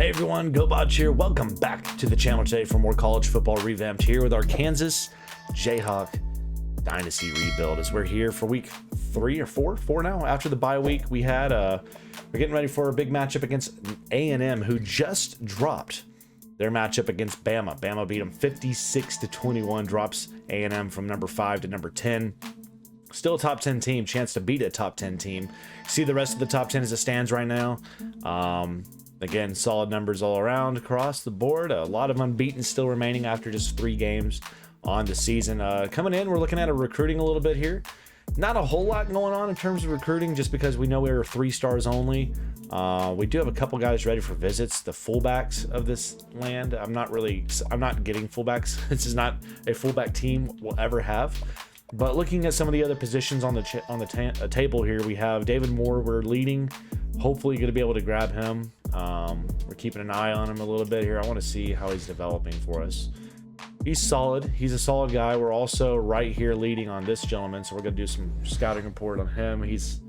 Hey everyone, Gobotch here. Welcome back to the channel today for more college football revamped here with our Kansas Jayhawk Dynasty rebuild. As we're here for week 3 or 4 now after the bye week we had. We're getting ready for a big matchup against A&M, who just dropped their matchup against Bama. Bama beat them 56-21, drops A&M from number 5 to number 10. Still a top 10 team, chance to beat a top 10 team. See the rest of the top 10 as it stands right now. Again, solid numbers all around across the board. A lot of unbeaten still remaining after just 3 games on the season. Coming in, we're looking at a recruiting a little bit here. Not a whole lot going on in terms of recruiting, just because we know we are 3 stars only. We do have a couple guys ready for visits. The fullbacks of this land, I'm not getting fullbacks. This is not a fullback team we'll ever have. But looking at some of the other positions on the table here, we have David Moore. We're leading. Hopefully going to be able to grab him. We're keeping an eye on him a little bit here. I want to see how he's developing for us. He's solid. He's a solid guy. We're also right here leading on this gentleman, so we're going to do some scouting report on him. He's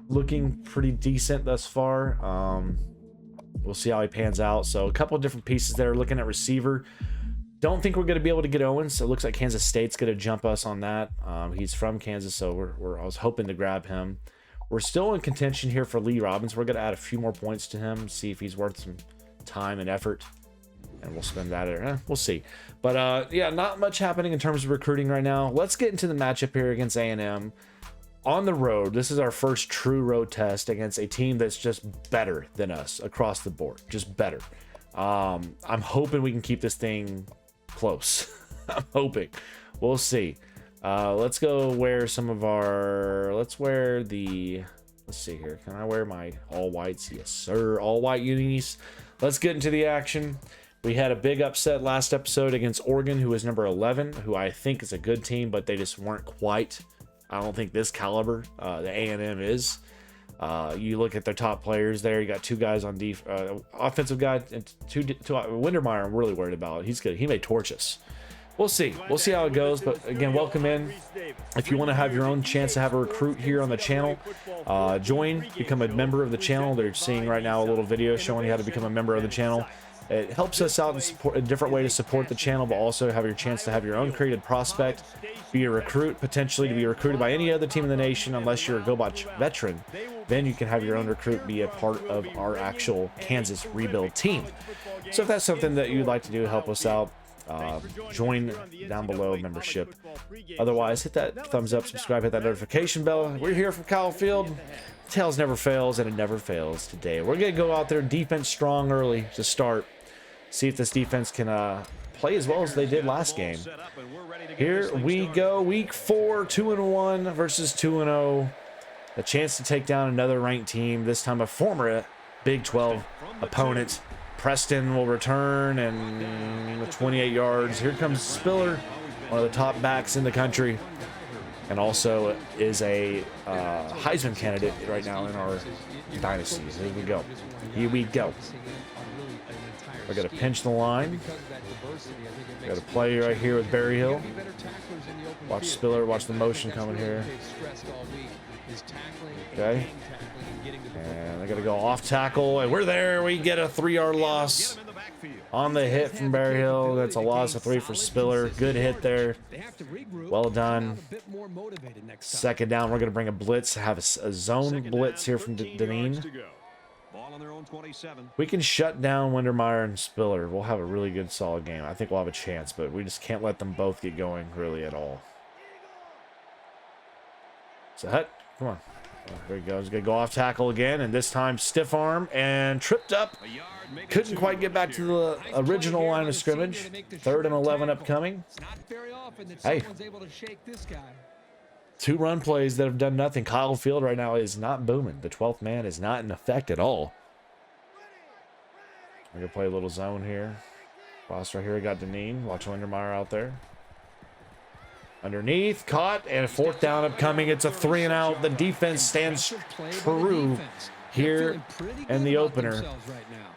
looking pretty decent thus far. We'll see how he pans out. So a couple of different pieces there. Looking at receiver. Don't think we're going to be able to get Owens. So it looks like Kansas State's going to jump us on that. He's from Kansas, so I was hoping to grab him. We're still in contention here for Lee Robbins. We're going to add a few more points to him, see if he's worth some time and effort, and we'll spend that. We'll see. But yeah, not much happening in terms of recruiting right now. Let's get into the matchup here against A&M on the road. This is our first true road test against a team that's just better than us across the board, just better. I'm hoping we can keep this thing close. I'm hoping. We'll see. Let's go wear some of our, let's see here. Can I wear my all whites? Yes, sir. All white unis. Let's get into the action. We had a big upset last episode against Oregon, who was number 11, who I think is a good team, but they just weren't quite, I don't think this caliber, the A&M is. You look at their top players there. You got 2 guys on offensive guy, and two Windermeyer I'm really worried about. He's good. He may torch us. We'll see how it goes. But again, welcome in. If you want to have your own chance to have a recruit here on the channel, join, become a member of the channel. They're seeing right now a little video showing you how to become a member of the channel. It helps us out and support a different way to support the channel, but also have your chance to have your own created prospect, be a recruit, potentially to be recruited by any other team in the nation, unless you're a Gobotch veteran. Then you can have your own recruit be a part of our actual Kansas rebuild team. So if that's something that you'd like to do, help us out. Join down below, membership. Otherwise, hit that thumbs up, subscribe, hit that notification bell. We're here from Kyle Field. Tails never fails, and it never fails today. We're gonna go out there defense strong early to start. See if this defense can play as well as they did last game. Here we go, week 4, 2-1 versus 2-0. A chance to take down another ranked team, this time a former Big 12 opponent. Preston will return, and 28 yards. Here comes Spiller, one of the top backs in the country, and also is a Heisman candidate right now in our Dynasty. Here we go. Here we go. We're going to pinch the line. We got a play right here with Berryhill. Watch Spiller, watch the motion coming here. Okay. And they're going to go off tackle, and we're there. We get a 3-yard loss on the hit from Berryhill. That's a loss of 3 for Spiller. Good hit there. Well done. Second down, we're going to bring a blitz, have a zone blitz here from Deneen. We can shut down Windermeyer and Spiller. We'll have a really good, solid game. I think we'll have a chance, but we just can't let them both get going really at all. So, Hut, come on. There he goes. Gonna go off tackle again, and this time stiff arm and tripped up. Couldn't quite get back to the original line of scrimmage. 3rd and 11 upcoming. Hey, 2 run plays that have done nothing. Kyle Field right now is not booming. The 12th man is not in effect at all. We're gonna play a little zone here. Boss right here. We got Deneen. Watch Windermeyer out there. Underneath, caught, and 4th down upcoming. It's a 3 and out. The defense stands true here in the opener,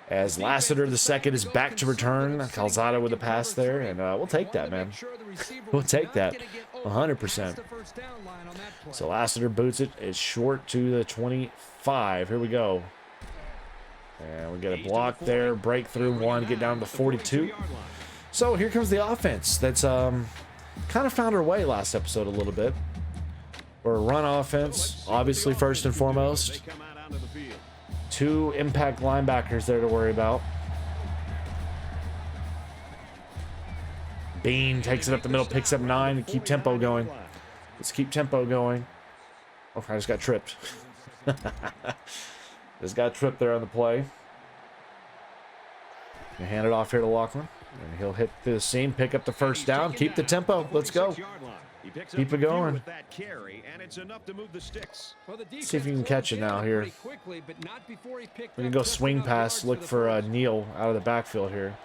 as Lassiter II is back to return. Calzada with a pass there, and we'll take that, man. We'll take that 100%. So Lassiter boots it. It's short to the 25. Here we go. And we get a block there, break through one, get down to 42. So here comes the offense. That's kind of found our way last episode a little bit. We're a run offense, obviously first and foremost. 2 impact linebackers there to worry about. Bean takes it up the middle, picks up 9 to keep tempo going. Let's keep tempo going. Oh, I just got tripped. Just got tripped there on the play. You hand it off here to Lachlan. And he'll hit the seam, pick up the first down, keep the tempo. Let's go. Keep it going. See if you can catch it now here. We can go swing pass, look for Neal out of the backfield here.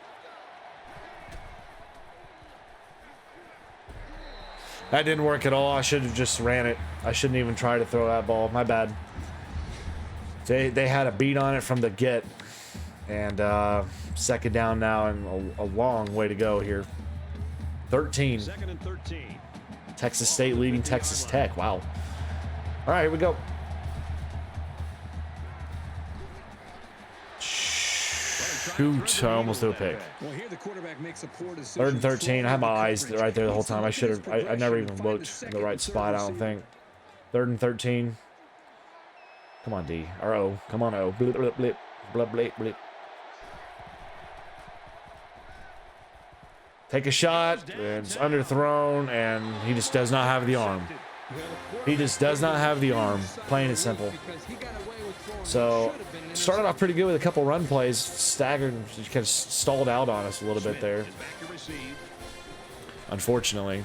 That didn't work at all. I should have just ran it. I shouldn't even try to throw that ball. My bad. They had a beat on it from the get. And second down now, and a long way to go here. 13. Second and 13. Texas State leading Texas Tech. Wow. All right, here we go. Shoot, I almost threw a pick. Third and 13. I had my eyes right there the whole time. I should have. I never even looked in the right spot, I don't think. Third and 13. Come on, D. Or O. Come on, O. Blip, blip, blip. Blip, blip, blip. Take a shot, and it's underthrown, and he just does not have the arm. He just does not have the arm, plain and simple. So, started off pretty good with a couple run plays, staggered, kind of stalled out on us a little bit there. Unfortunately.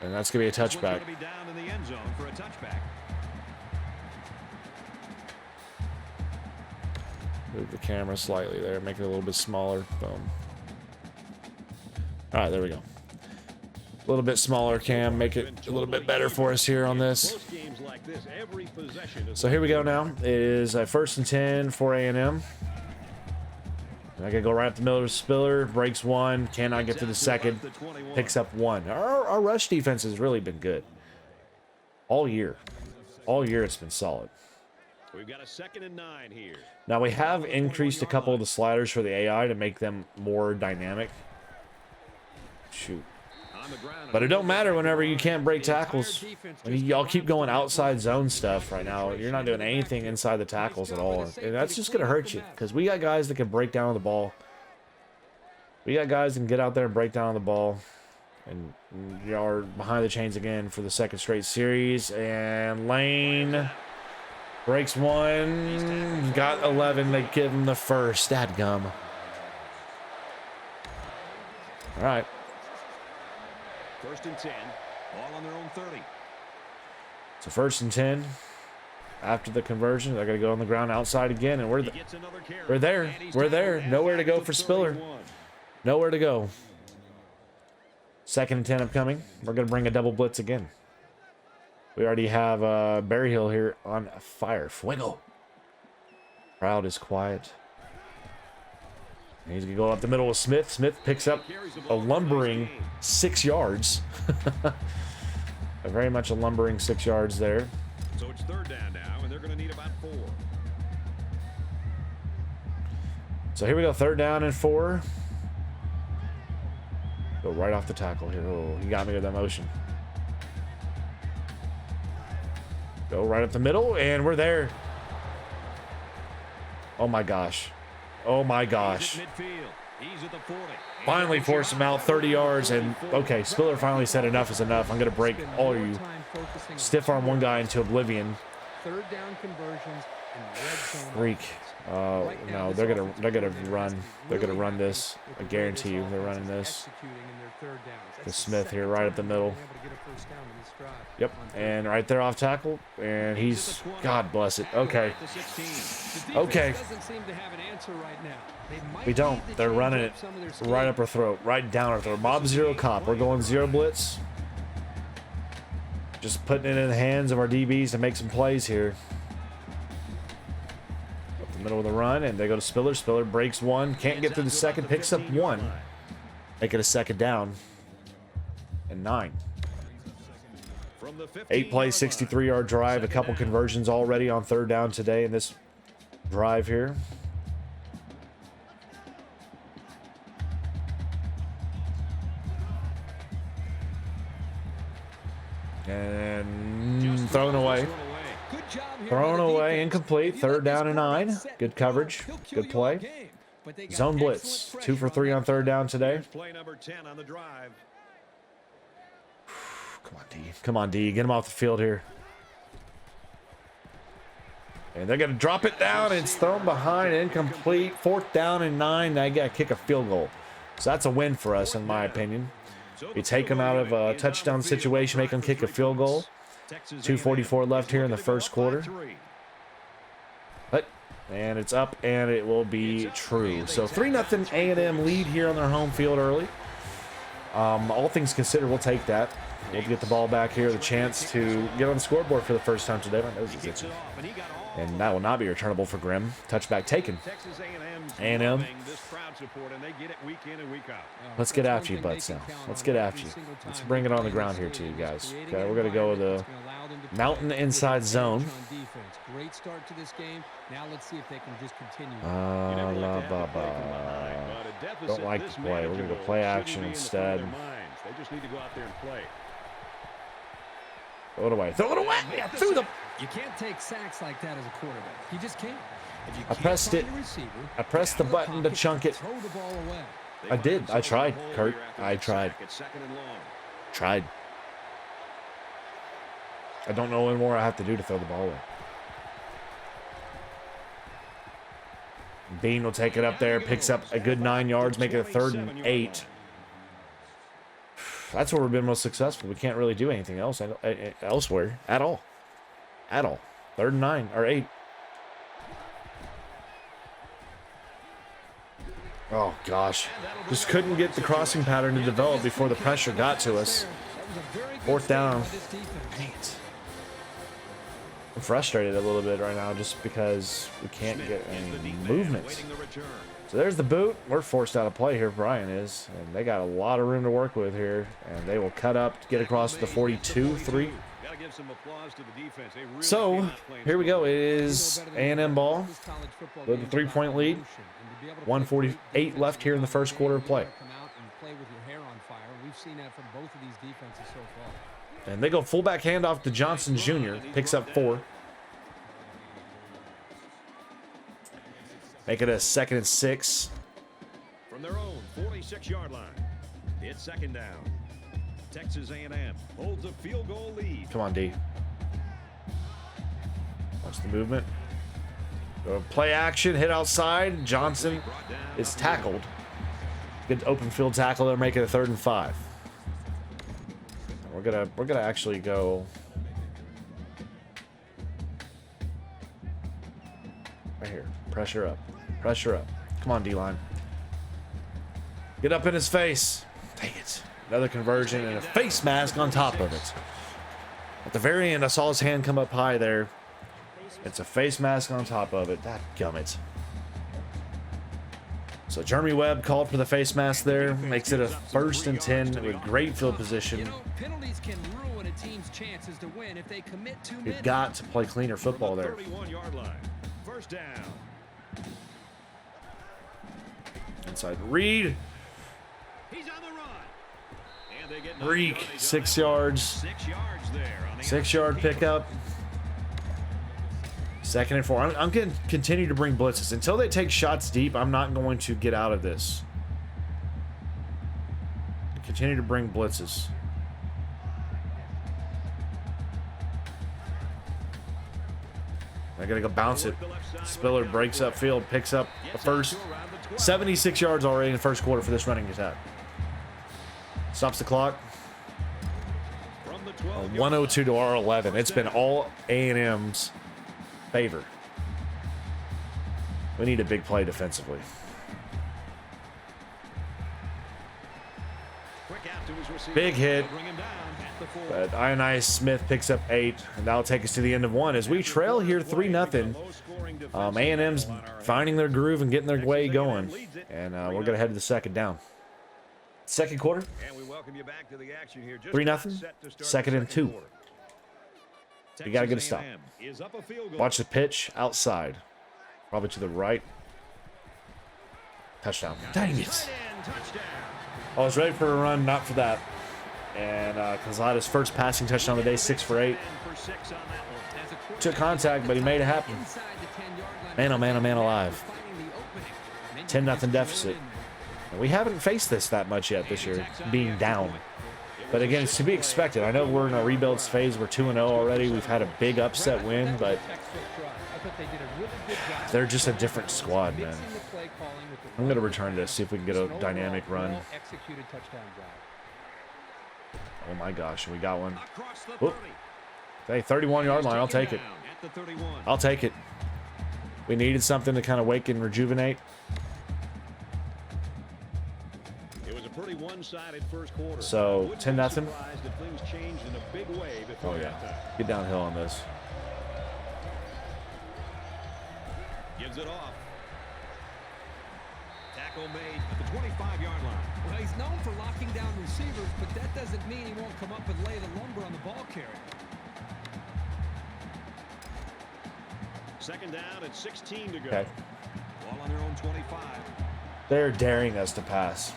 And that's going to be a touchback. Move the camera slightly there, make it a little bit smaller. Boom. All right, there we go. A little bit smaller cam, make it a little bit better for us here on this. So here we go now. It is a 1st and 10 for A&M. I gotta go right up the middle of the Spiller, breaks 1, cannot get to the second, picks up 1. Our rush defense has really been good. All year. All year it's been solid. We've got a 2nd and 9 here. Now we have increased a couple of the sliders for the AI to make them more dynamic. Shoot. But it don't matter whenever you can't break tackles. Y'all keep going outside zone stuff right now. You're not doing anything inside the tackles at all. And that's just going to hurt you. Because we got guys that can break down on the ball. We got guys that can get out there and break down on the ball. And y'all are behind the chains again for the 2nd straight series. And Lane breaks 1. Got 11. They give him the first. Dadgum. All right. 1st and 10, all on their own 30. So 1st and 10. After the conversion, they're going to go on the ground outside again, and we're there. We're there. Nowhere to go for Spiller. Nowhere to go. 2nd and 10 upcoming. We're going to bring a double blitz again. We already have Berryhill here on fire. Fuego. Crowd is quiet. He's going to go up the middle with Smith. Smith picks up a lumbering 6 yards. Very much a lumbering 6 yards there. So it's 3rd down now, and they're going to need about 4. So here we go, 3rd down and 4. Go right off the tackle here. Oh, he got me with that motion. Go right up the middle, and we're there. Oh my gosh. Oh my gosh. Finally forced him out 30 yards, and okay, Spiller finally said enough is enough. I'm going to break all of you. Stiff arm one guy into oblivion. 3rd down conversions and red zone. Freak. No, they're gonna run. They're gonna run this. I guarantee you, they're running this. The Smith here, right up the middle. Yep, and right there off tackle, and he's, God bless it. Okay. Okay. We don't. They're running it right up our throat, right down our throat. Mob zero cop. We're going zero blitz. Just putting it in the hands of our DBs to make some plays here. Up the middle of the run, and they go to Spiller. Spiller breaks 1. Can't get through the second. Picks up 1. Make it a 2nd down. And 9. 8 play, 63-yard drive. A couple conversions already on third down today in this drive here. And thrown away. Thrown away, incomplete. Third down and 9. Good coverage. Good play. Zone blitz. 2 for 3 on third down today. Play number 10 on the drive. Come on, D. Come on, D. Get him off the field here. And they're going to drop it down. It's thrown behind. Incomplete. 4th down and 9. They got to kick a field goal. So that's a win for us, in my opinion. We take them out of a touchdown situation, make them kick a field goal. 2:44 left here in the first quarter. And it's up, and it will be true. So 3-0 A&M lead here on their home field early. All things considered, we'll take that. We'll get the ball back here, the chance to get on the scoreboard for the first time today. My nose is itching. And that will not be returnable for Grimm. Touchback taken. A&M. Let's get after you, butts now. Let's get after you. Let's bring it on the ground here to you guys. Okay, we're going to go with the mountain inside zone. Great start to this game. Now let's see if they can just continue. Don't like the play. We're going to go play action instead. They just need to go out there and play. Throw it away. Throw it away. Yeah, through the... You can't take sacks like that as a quarterback. You just can't. If you I pressed it. I pressed the button to chunk it. Throw the ball away. I did. I tried, Kurt. I tried. Tried. I don't know what more I have to do to throw the ball away. Bean will take it up there, picks up a good 9 yards, make it a 3rd and 8. That's where we've been most successful. We can't really do anything else elsewhere at all. At all. 3rd and 9 or 8. Oh gosh, just couldn't get the crossing pattern to develop before the pressure got to us. 4th down. Dang it. I'm frustrated a little bit right now just because we can't get any movement. So there's the boot. We're forced out of play here, Brian is. And they got a lot of room to work with here. And they will cut up to get across to the 42-3. So here we go. It is A&M ball with a 3-point lead. 1:48 left here in the first quarter of play. And they go fullback handoff to Johnson Jr. Picks up 4. Make it a 2nd and 6. From their own 46-yard line, it's 2nd down. Texas A&M holds a field goal lead. Come on, D. Watch the movement. Go play action, hit outside. Johnson is tackled. Good open field tackle there, make it a 3rd and 5. We're gonna actually go right here. Pressure up. Pressure up. Come on, D-line. Get up in his face. Dang it. Another conversion and a face mask on top of it. At the very end, I saw his hand come up high there. It's a face mask on top of it. That gummit. So Jeremy Webb called for the face mask there. Makes it a 1st and 10 with great field position. Penalties can ruin a team's chances to win if they commit too many. You've got to play cleaner football there. 31-yard line. 1st down. Inside Reed. He's on the run. And they get Reek, 6 yards. 6 yards there on the 6-yard pickup. 2nd and 4. I'm going to continue to bring blitzes. Until they take shots deep, I'm not going to get out of this. Continue to bring blitzes. I got to go bounce it. Spiller breaks up field, picks up the first. 76 yards already in the first quarter for this running attack. Stops the clock. 102 to our 11. It's been all A&M's favor. We need a big play defensively. Big hit. But Ionized Smith picks up 8, and that'll take us to the end of 1 as we trail here 3-0. A&M's finding their groove and getting their way going, and we're going to head to the 2nd down. 2nd quarter, 3-0, 2nd and 2. We got to get a stop. A&M is up a field goal. Watch the pitch outside. Probably to the right. Touchdown. Dang it. Tight end touchdown. I was ready for a run, not for that. And Calzada's first passing touchdown of the day, 6 for 8. 10 for 6 on that one. Took contact, but he made it happen. Man, oh man, oh man, alive. 10-0 deficit. And we haven't faced this that much yet this year, being down. But again, it's to be expected. I know we're in a rebuilds phase. We're 2-0 already. We've had a big upset win, but they're just a different squad, man. I'm going to return this, see if we can get a dynamic run. Oh my gosh, we got one. Whoop. Hey, 31-yard line, I'll take it. I'll take it. We needed something to kind of wake and rejuvenate. It was a pretty one-sided first quarter. So 10-0. Oh yeah, get downhill on this. Gives it off. Tackle made at the 25-yard line. Well, he's known for locking down receivers, but that doesn't mean he won't come up and lay the lumber on the ball carrier. Second down at 16 to go. Okay. Ball on their own 25. They're daring us to pass.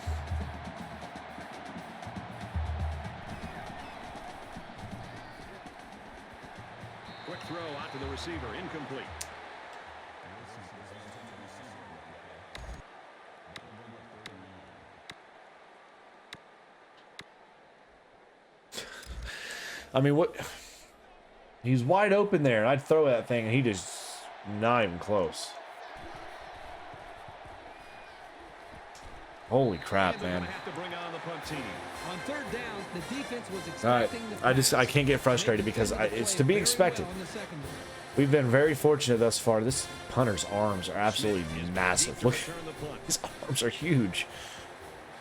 Quick throw out to the receiver, incomplete. I mean, what? He's wide open there, and I'd throw that thing, and he just not even close. Holy crap, man! On third down, the defense was All right, expecting I can't get frustrated because it's to be expected. We've been very fortunate thus far. This punter's arms are absolutely massive. Look, his arms are huge.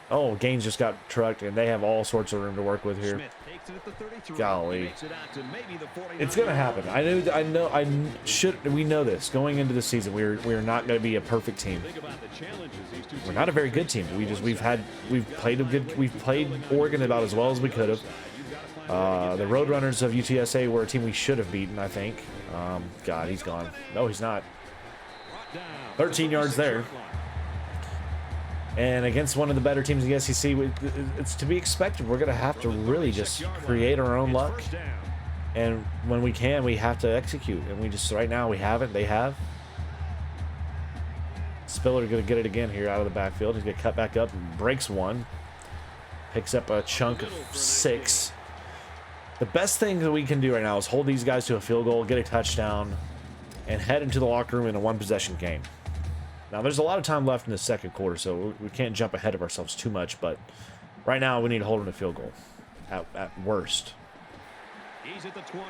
Oh, Gaines just got trucked, and they have all sorts of room to work with here. Golly, it's gonna happen. We know this going into the season. We're not gonna be a perfect team. We're not a very good team. We've played Oregon about as well as we could have. The Roadrunners of UTSA were a team we should have beaten, I think. God, he's gone. No, he's not. 13 yards there. And against one of the better teams in the SEC, it's to be expected. We're going to have to really just create our own luck. And when we can, we have to execute. And we just, right now, we haven't. They have. Spiller going to get it again here out of the backfield. He's going to cut back up and breaks one. Picks up a chunk of 6. The best thing that we can do right now is hold these guys to a field goal, get a touchdown, and head into the locker room in a one-possession game. Now, there's a lot of time left in the second quarter, so we can't jump ahead of ourselves too much, but right now we need to hold them to field goal at worst. He's at the 20.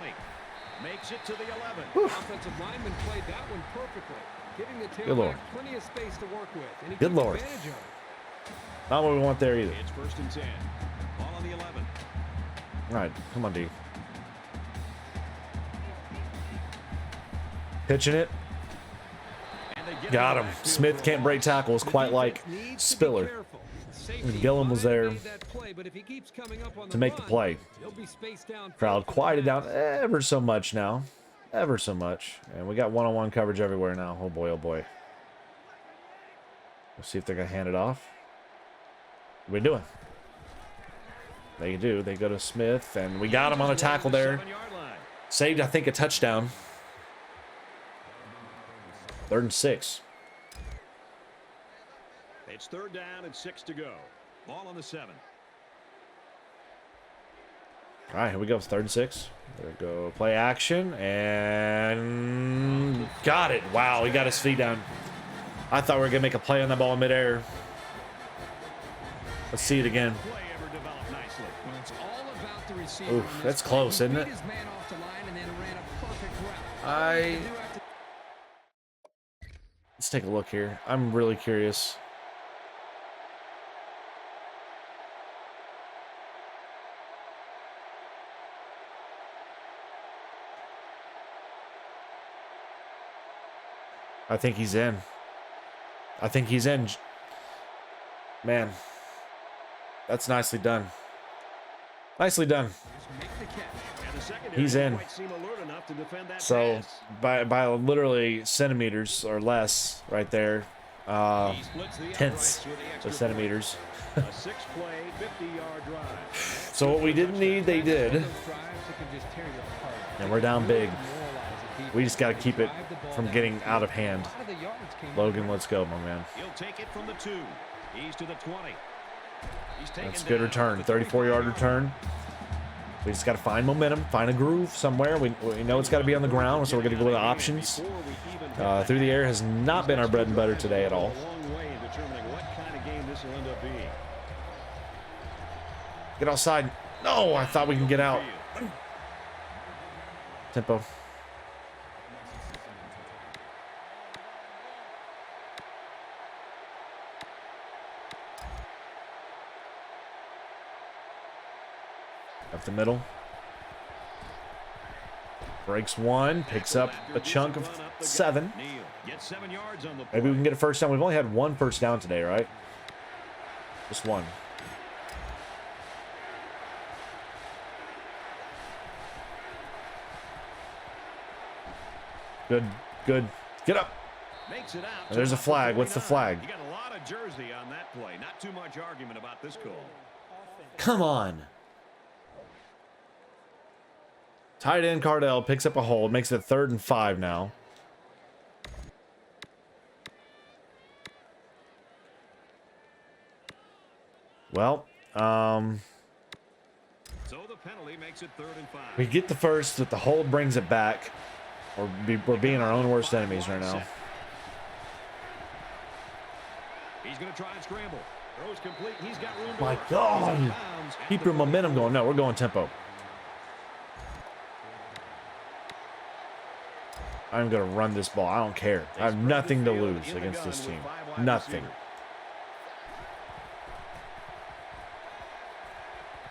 Makes it to the 11. Offensive lineman played that one perfectly, giving the tailback plenty of space to work with. And he Good Lord. Not what we want there either. It's 1st and 10. Ball on the 11. All right, come on, D. Pitching it. Got him. Smith can't break tackles quite like Spiller. Gillum was there to make the play. Crowd quieted down ever so much now. Ever so much. And we got one-on-one coverage everywhere now. Oh boy, oh boy. Let's see if they're going to hand it off. What are we doing? They do. They go to Smith, and we got him on a tackle there. Saved, I think, a touchdown. 3rd and 6. It's 3rd down and 6 to go. Ball on the 7. All right, here we go. 3rd and 6. There we go. Play action, and got it. Wow, he got his feet down. I thought we were going to make a play on that ball in midair. Let's see it again. Oof, that's close, isn't it? Let's take a look here. I'm really curious. I think he's in. I think he's in. Man, that's nicely done. Nicely done. He's in. So by literally centimeters or less right there. Tenths of centimeters. So what we didn't need, they did. And we're down big. We just got to keep it from getting out of hand. Logan, let's go, my man. He'll take it from the 2. He's to the 20. That's a good return. 34-yard return. We just got to find momentum, find a groove somewhere. We know it's got to be on the ground, so we're going to go with the options. Through the air has not been our bread and butter today at all. Get outside. No, I thought we can get out. Tempo. Up the middle. Breaks one, picks up a chunk of 7. Maybe we can get a first down. We've only had 1 first down today, right? Just 1. Good, good. Get up. There's a flag. What's the flag? You got a lot of jersey on that play. Not too much argument about this call. Come on. Tight end Cardell picks up a hold, makes it 3rd and 5 now. Well, so the penalty makes it 3rd and 5. We get the first, but the hold brings it back. We're being our own worst enemies right now. He's going to try and scramble. Throws complete. He's got room. My God. Keep your momentum going. No, we're going tempo. I'm going to run this ball. I don't care. I have nothing to lose against this team. Nothing.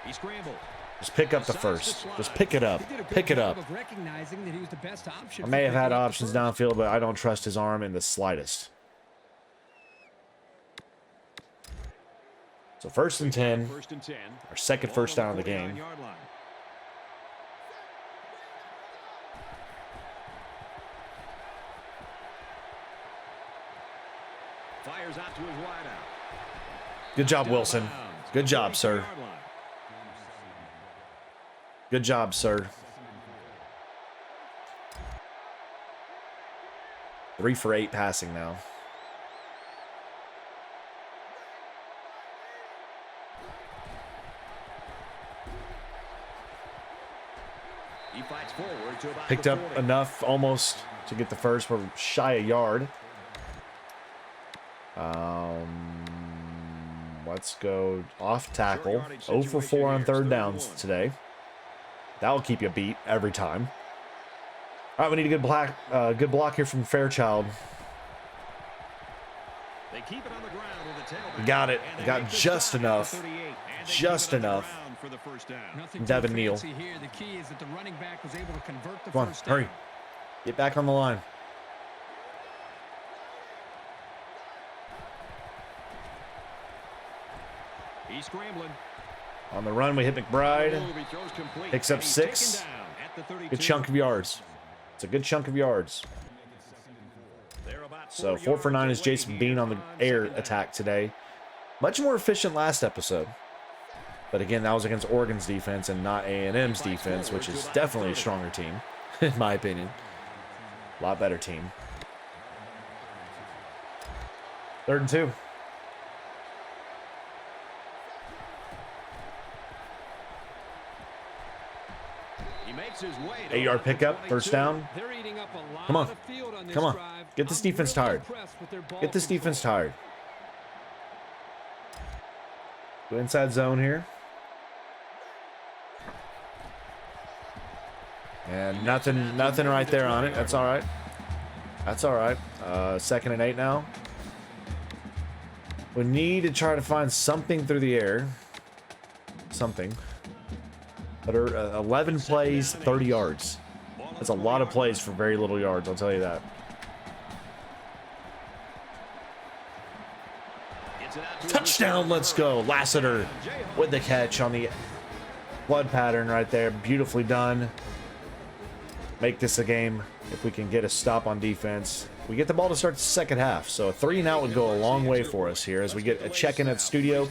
He scrambled. Just pick up the first. Just pick it up. Pick it up. I may have had options downfield, but I don't trust his arm in the slightest. So 1st and 10. Our second first down of the game. Fires out to his wide out. Good job, Wilson. Good job, sir. Good job, sir. 3 for 8 passing now. He fights forward to about Picked up enough almost to get the first. We're shy a yard. Let's go off tackle. 0 for 4 on 3rd downs today. That'll keep you beat every time. All right, we need a good block here from Fairchild. They keep it on the ground with the tailback. We got it. We got just enough. Just enough. Devin Neal. Come on, hurry. Get back on the line. He's scrambling. On the run, we hit McBride. Picks up 6. Good chunk of yards. It's a good chunk of yards. So 4 for 9 is Jason Bean on the air attack today. Much more efficient last episode. But again, that was against Oregon's defense and not A&M's defense, which is definitely a stronger team, in my opinion. A lot better team. 3rd and 2. He makes his way. 8-yard pickup, first down. Come on. Come on. Get this defense tired. Get this defense tired. Go inside zone here. And nothing right there on it. That's all right. That's all right. 2nd and 8 now. We need to try to find something through the air. Something. But 11 plays, 30 yards. That's a lot of plays for very little yards, I'll tell you that. Touchdown, let's go. Lassiter with the catch on the Flood pattern right there. Beautifully done. Make this a game if we can get a stop on defense. We get the ball to start the second half. So a 3 and out would go a long way for us here as we get a check-in at the studio.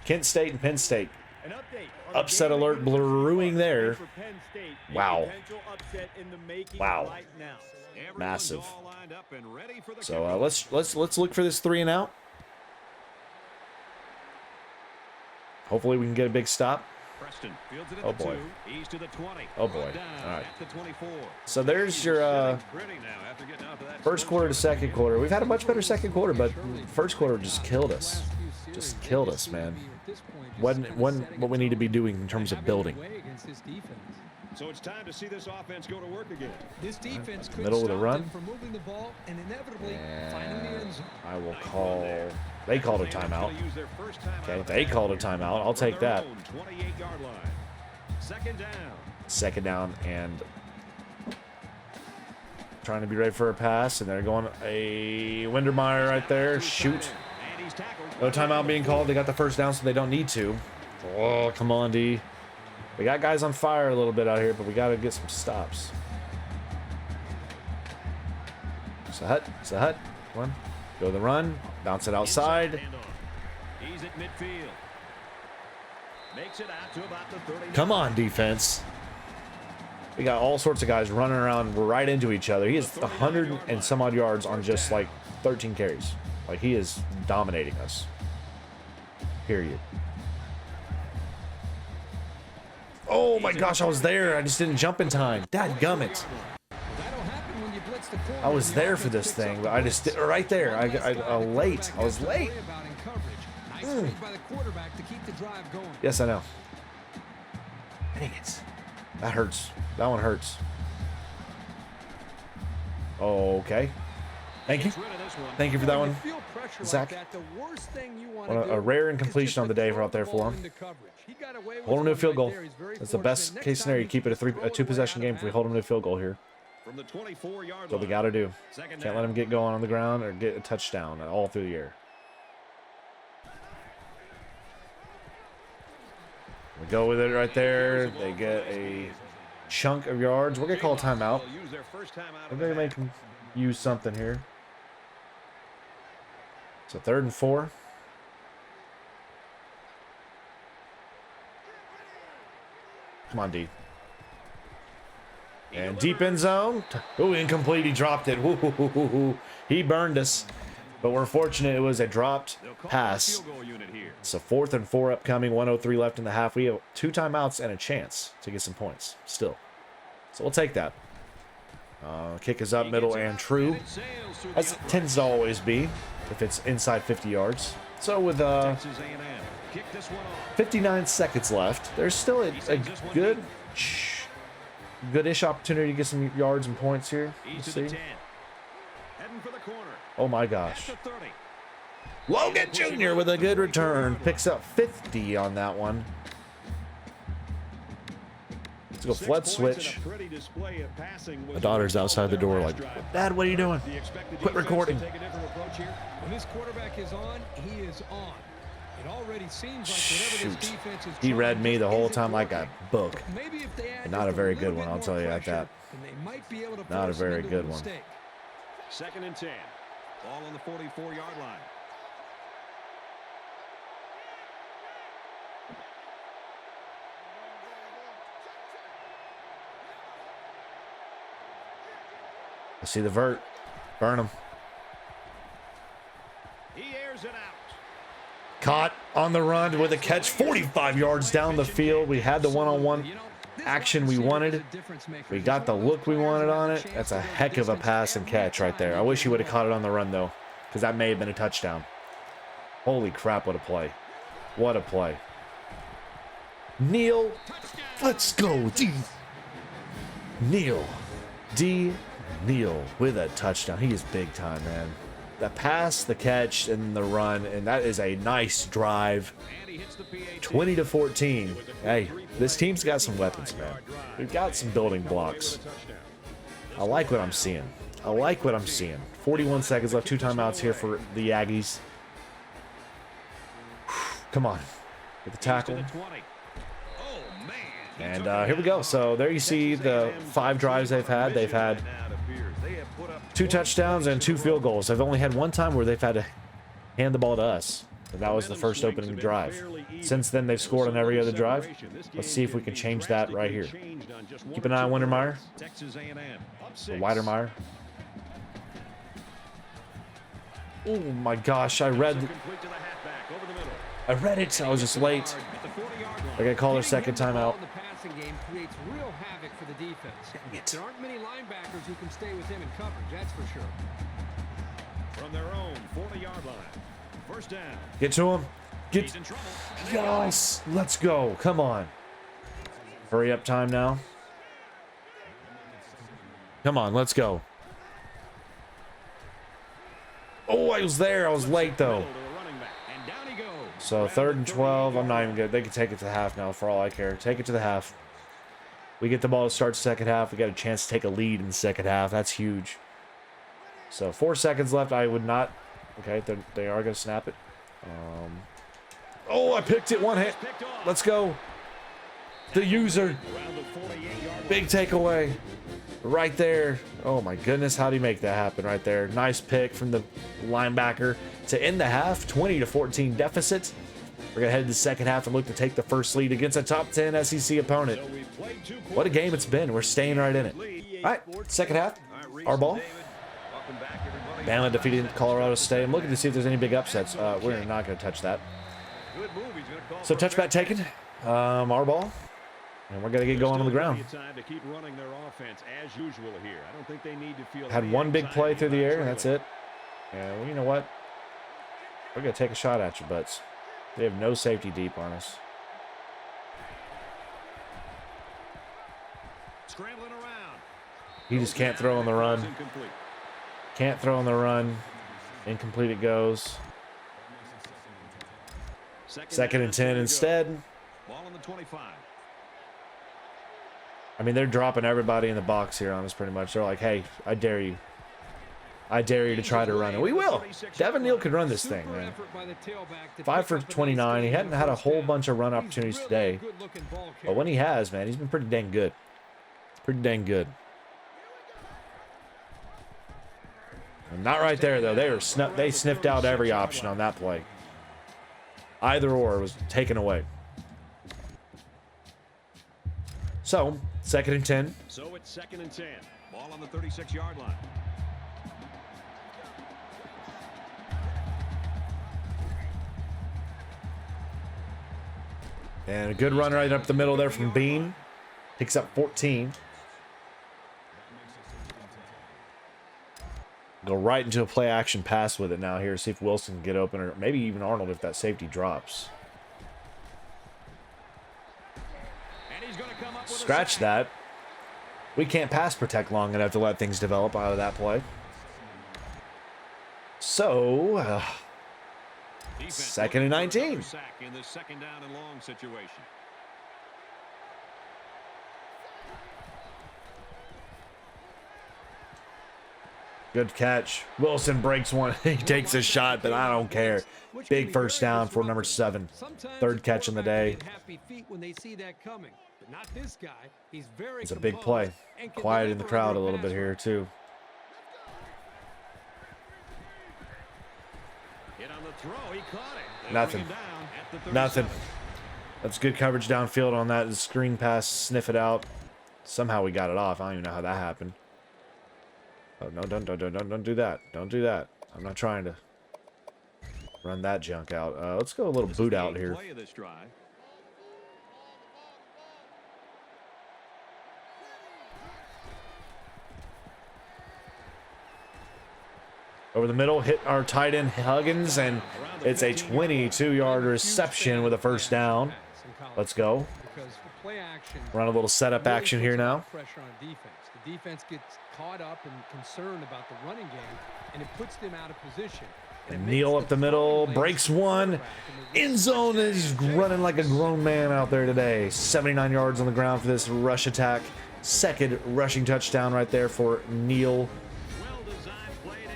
Kent State and Penn State. Upset alert brewing there. Wow. Wow. Massive. So let's look for this 3 and out. Hopefully we can get a big stop. Oh boy. Oh boy. All right. So there's your first quarter to second quarter. We've had a much better second quarter, but first quarter just killed us. Just killed us, man. Wasn't what we need to be doing in terms of building. So it's time to see this offense go to work again. This defense could Middle of the stop run. them from moving the ball and inevitably finding the end zone. I will call. They called a timeout. Okay, they called a timeout. I'll take that. 28-yard line. Second down. Second down and trying to be ready for a pass, and they're going a Windermeyer right there. Shoot. No timeout being called. They got the first down, so they don't need to. Oh, come on, D. We got guys on fire a little bit out here, but we got to get some stops. It's a hut. It's a hut. Come on. Go the run. Bounce it outside. He's at midfield. Makes it out to about the 30. Come on, defense. We got all sorts of guys running around right into each other. He has 100 and some odd yards on just like 13 carries. Like, he is dominating us. Period. Oh my gosh, I was there. I just didn't jump in time. Dadgummit. I was there for this thing, but I just did right there. I late. I was late. Yes, I know. Dang it. That hurts. That one hurts. Okay. Thank you. Thank you for that one, Zach. A rare incompletion on the day out there for him. Hold him to a field goal. That's the best case scenario. Keep it a 2-possession game if we hold him to a field goal here. That's what we got to do. Can't let him get going on the ground or get a touchdown all through the air. We go with it right there. They get a chunk of yards. We're going to call a timeout. We're going to make them use something here. So 3rd and 4. Come on, D. And deep end zone. Oh, incomplete. He dropped it. Ooh, he burned us. But we're fortunate it was a dropped pass. So 4th and 4 upcoming. 1:03 left in the half. We have 2 timeouts and a chance to get some points still. So we'll take that. Kick is up, middle, and true. As it tends to always be if it's inside 50 yards. So with 59 seconds left, there's still a goodish opportunity to get some yards and points here. Let's see. Oh my gosh. Logan Jr. with a good return. Picks up 50 on that one. Let's go flood switch. My daughter's outside the door like, Dad, what are you doing? Quit recording. When this quarterback is on, he is on. It already seems like whatever this defense is. He read me the whole time like a book. Maybe if they add Not a very good one, I'll tell you like that. Not a very good one. 2nd and 10. Ball on the 44-yard line. I see the vert. Burn him. He airs it out. Caught on the run with a catch 45 yards down the field. We had the one-on-one action we wanted. We got the look we wanted on it. That's a heck of a pass and catch right there. I wish he would have caught it on the run, though, because that may have been a touchdown. Holy crap, what a play. What a play. Neil, let's go, D. Neil with a touchdown. He is big time, man. The pass, the catch, and the run, and that is a nice drive. 20-14. Hey, this team's got some weapons, man. We've got some building blocks. I like what I'm seeing. 41 seconds left. 2 timeouts here for the Aggies. Come on. Get the tackle. And here we go. So there you see the 5 drives they've had. They've had 2 touchdowns and 2 field goals. They've only had 1 time where they've had to hand the ball to us. And that was the first opening drive. Since then, they've scored on every other drive. Let's see if we can change that right here. Keep an eye on Wintermeyer. Or Weidermeyer. Oh my gosh, I read it. I was just late. I got to call their second timeout. There aren't many linebackers who can stay with him in coverage, that's for sure. From their own 40-yard line. First down. Get to him. Get. Yes. Let's go. Come on. Hurry up time now. Come on. Let's go. Oh, I was there. I was late, though. So 3rd and 12. I'm not even good. They can take it to the half now for all I care. Take it to the half. We get the ball to start second half. We got a chance to take a lead in the second half. That's huge. So 4 seconds left. I would not. Okay, they are going to snap it. Oh, I picked it. 1 hit. Let's go. The user. Big takeaway. Right there. Oh, my goodness. How do you make that happen right there? Nice pick from the linebacker to end the half. 20-14 deficit. We're going to head to the second half and look to take the first lead against a top 10 SEC opponent. What a game it's been. We're staying right in it. All right, second half. Our ball. Bama defeated Colorado State. I'm looking to see if there's any big upsets. We're not going to touch that. So touchback taken. Our ball. And we're going to get going on the ground. Had 1 big play through the air, and that's it. And well, you know what? We're going to take a shot at you, butts. They have no safety deep on us. He just can't throw on the run. Can't throw on the run. Incomplete it goes. 2nd and 10 instead. Ball on the 25. I mean, they're dropping everybody in the box here on us pretty much. They're like, hey, I dare you. I dare you to try to run it. We will. Devin Neal could run this thing, man. 5 for 29. He hadn't had a whole bunch of run opportunities today. But when he has, man, he's been pretty dang good. Pretty dang good. Not right there, though. They sniffed out every option on that play. Either or was taken away. So, 2nd and 10. So it's 2nd and 10. Ball on the 36-yard line. And a good run right up the middle there from Bean. Picks up 14. Go right into a play action pass with it now here. See if Wilson can get open, or maybe even Arnold if that safety drops. Scratch that. We can't pass protect long enough to let things develop out of that play. So, 2nd and 19. In the 2nd down and long situation. Good catch. Wilson breaks one. He takes a shot, but I don't care. Big first down for number 7. 3rd catch in the day. It's a big play. Quiet in the crowd a little bit here, too. Nothing. Nothing. That's good coverage downfield on that screen pass. Sniff it out. Somehow we got it off. I don't even know how that happened. Oh, no, don't do that. Don't do that. I'm not trying to run that junk out. Let's go a little boot out here. Over the middle, hit our tight end Huggins, and it's a 22-yard reception with a first down. Let's go. Run a little setup action here now. The defense gets caught up and concerned about the running game, and it puts them out of position. And Neal up the middle, breaks one. End zone, is running like a grown man out there today. 79 yards on the ground for this rush attack. 2nd rushing touchdown right there for Neal.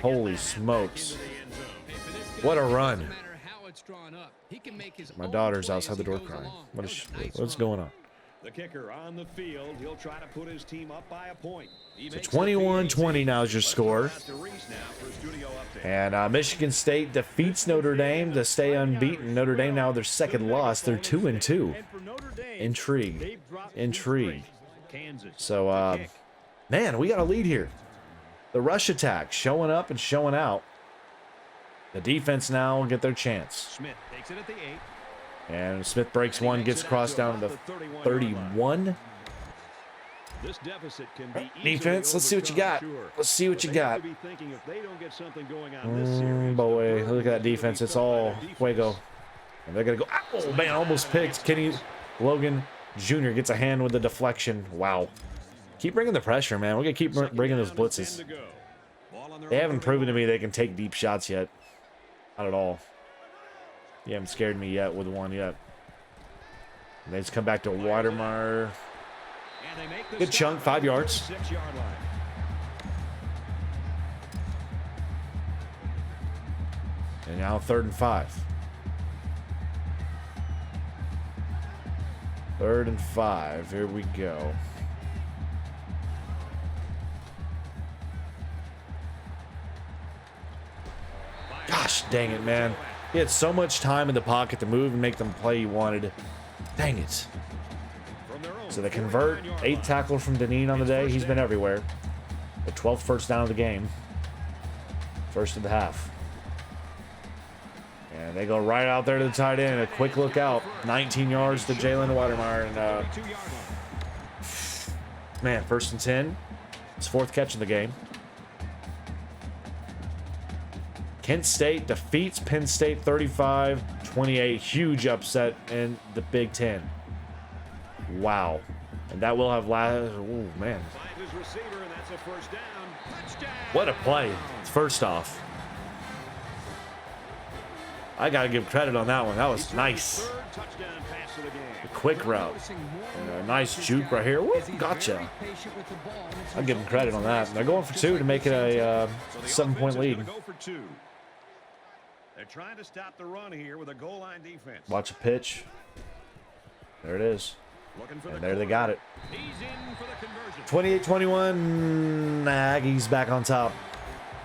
Holy smokes. What a run. My daughter's outside the door crying. What's going on? The kicker on the field. He'll try to put his team up by a point. So 21-20 now is your score. And Michigan State defeats Notre Dame to stay unbeaten. Notre Dame now their second loss. They're 2-2. Intrigue. Intrigue. So, man, we got a lead here. The rush attack showing up and showing out. The defense now will get their chance. Smith takes it at the 8. And Smith breaks one, gets crossed down to the 31. This deficit can be Defense, let's see what you got. Let's see what you got. Boy, look at that defense. It's all fuego. And they're going to go. Oh, man, almost picked. Kenny Logan Jr. gets a hand with the deflection. Wow. Keep bringing the pressure, man. We're going to keep bringing those blitzes. They haven't proven to me they can take deep shots yet. Not at all. You haven't scared me yet with one yet. And they just come back to Watermeyer. Good chunk, 5 yards. And now 3rd and 5. 3rd and 5. Here we go. Gosh dang it, man. He had so much time in the pocket to move and make them play he wanted. Dang it. So they convert. 8 tackles from Deneen on the day. He's been everywhere. The 12th first down of the game. First of the half. And they go right out there to the tight end. A quick look out. 19 yards to Jalen Watermeyer. And, man, 1st and 10. His 4th catch of the game. Kent State defeats Penn State 35-28. Huge upset in the Big Ten. Wow. And that will have last. Oh, man. What a play. First off, I got to give credit on that one. That was nice. A quick route. And a nice juke right here. Woo, gotcha. I'll give them credit on that. They're going for 2 to make it a 7-point lead. They're trying to stop the run here with a goal line defense. Watch a pitch. There it is. And there they got it. 28-21. Aggies back on top.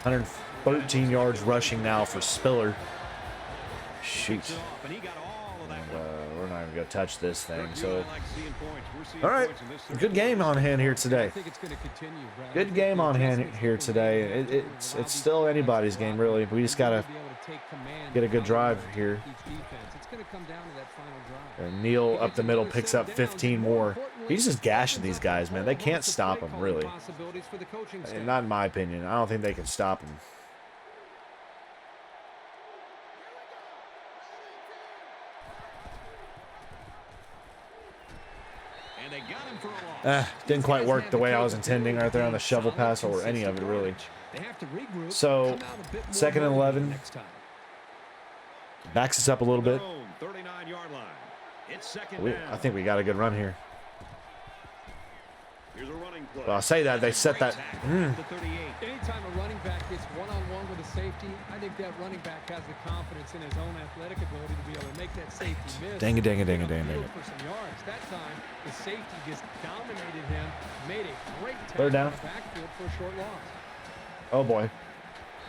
113 yards rushing now for Spiller. Shoot. We're not even going to touch this thing. So, all right. Good game on hand here today. Good game on hand here today. It's still anybody's game, really. We just got to get a good drive here. And Neal up the middle picks up 15 more. He's just gashing these guys, man. They can't stop him, really. Not in my opinion. I don't think they can stop him. Didn't quite work the way I was intending right there on the shovel pass or any of it, really. So, 2nd and 11. Backs us up a little bit. I think we got a good run here. Well, I'll say that. They set that. Anytime a running back gets one-on-one with a safety, I think that running back has the confidence in his own athletic ability to be able to make that safety miss. Dang it. For some yards. That time, the safety just dominated him, made a great tackle 3rd down. in the backfield for a short loss. Oh, boy.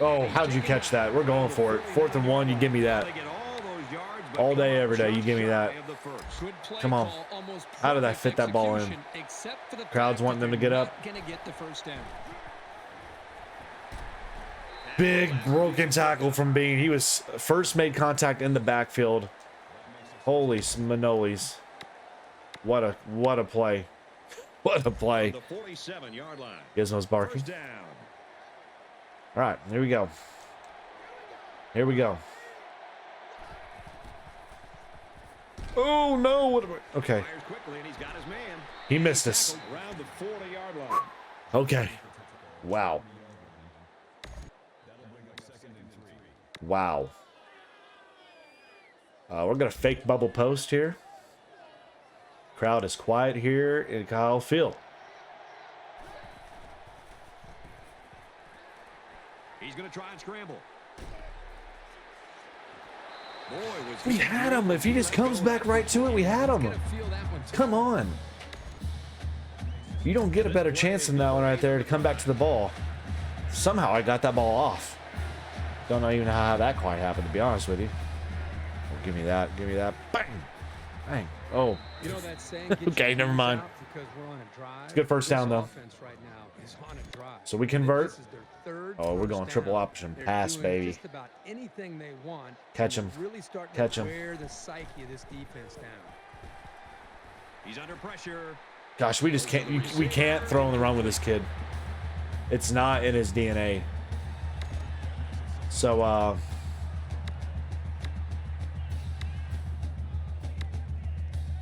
Oh, how'd you catch that? We're going for it. 4th and 1, you give me that. All day, every day, you give me that. Come on. How did I fit that ball in? Crowd's wanting them to get up. Big broken tackle from Bean. He was first made contact in the backfield. Holy smanolis. What a play. What a play. Gizmo's barking. All right, here we go. Here we go. Oh, no. What am I? Okay. He missed us. Okay. Wow. Wow. We're going to fake bubble post here. Crowd is quiet here in Kyle Field. He's going to try and scramble. We had him. If he just comes back right to it, we had him. Come on. You don't get a better chance than that one right there to come back to the ball. Somehow I got that ball off. Don't know even how that quite happened, to be honest with you. Oh, give me that. Give me that. Bang. Bang. Oh. You know that saying, okay, never mind. It's a good first down, though. So we convert. Oh, we're going triple option pass, baby. Catch him. Catch him. He's under pressure. Gosh, we just can't. We can't throw on the run with this kid. It's not in his DNA. So,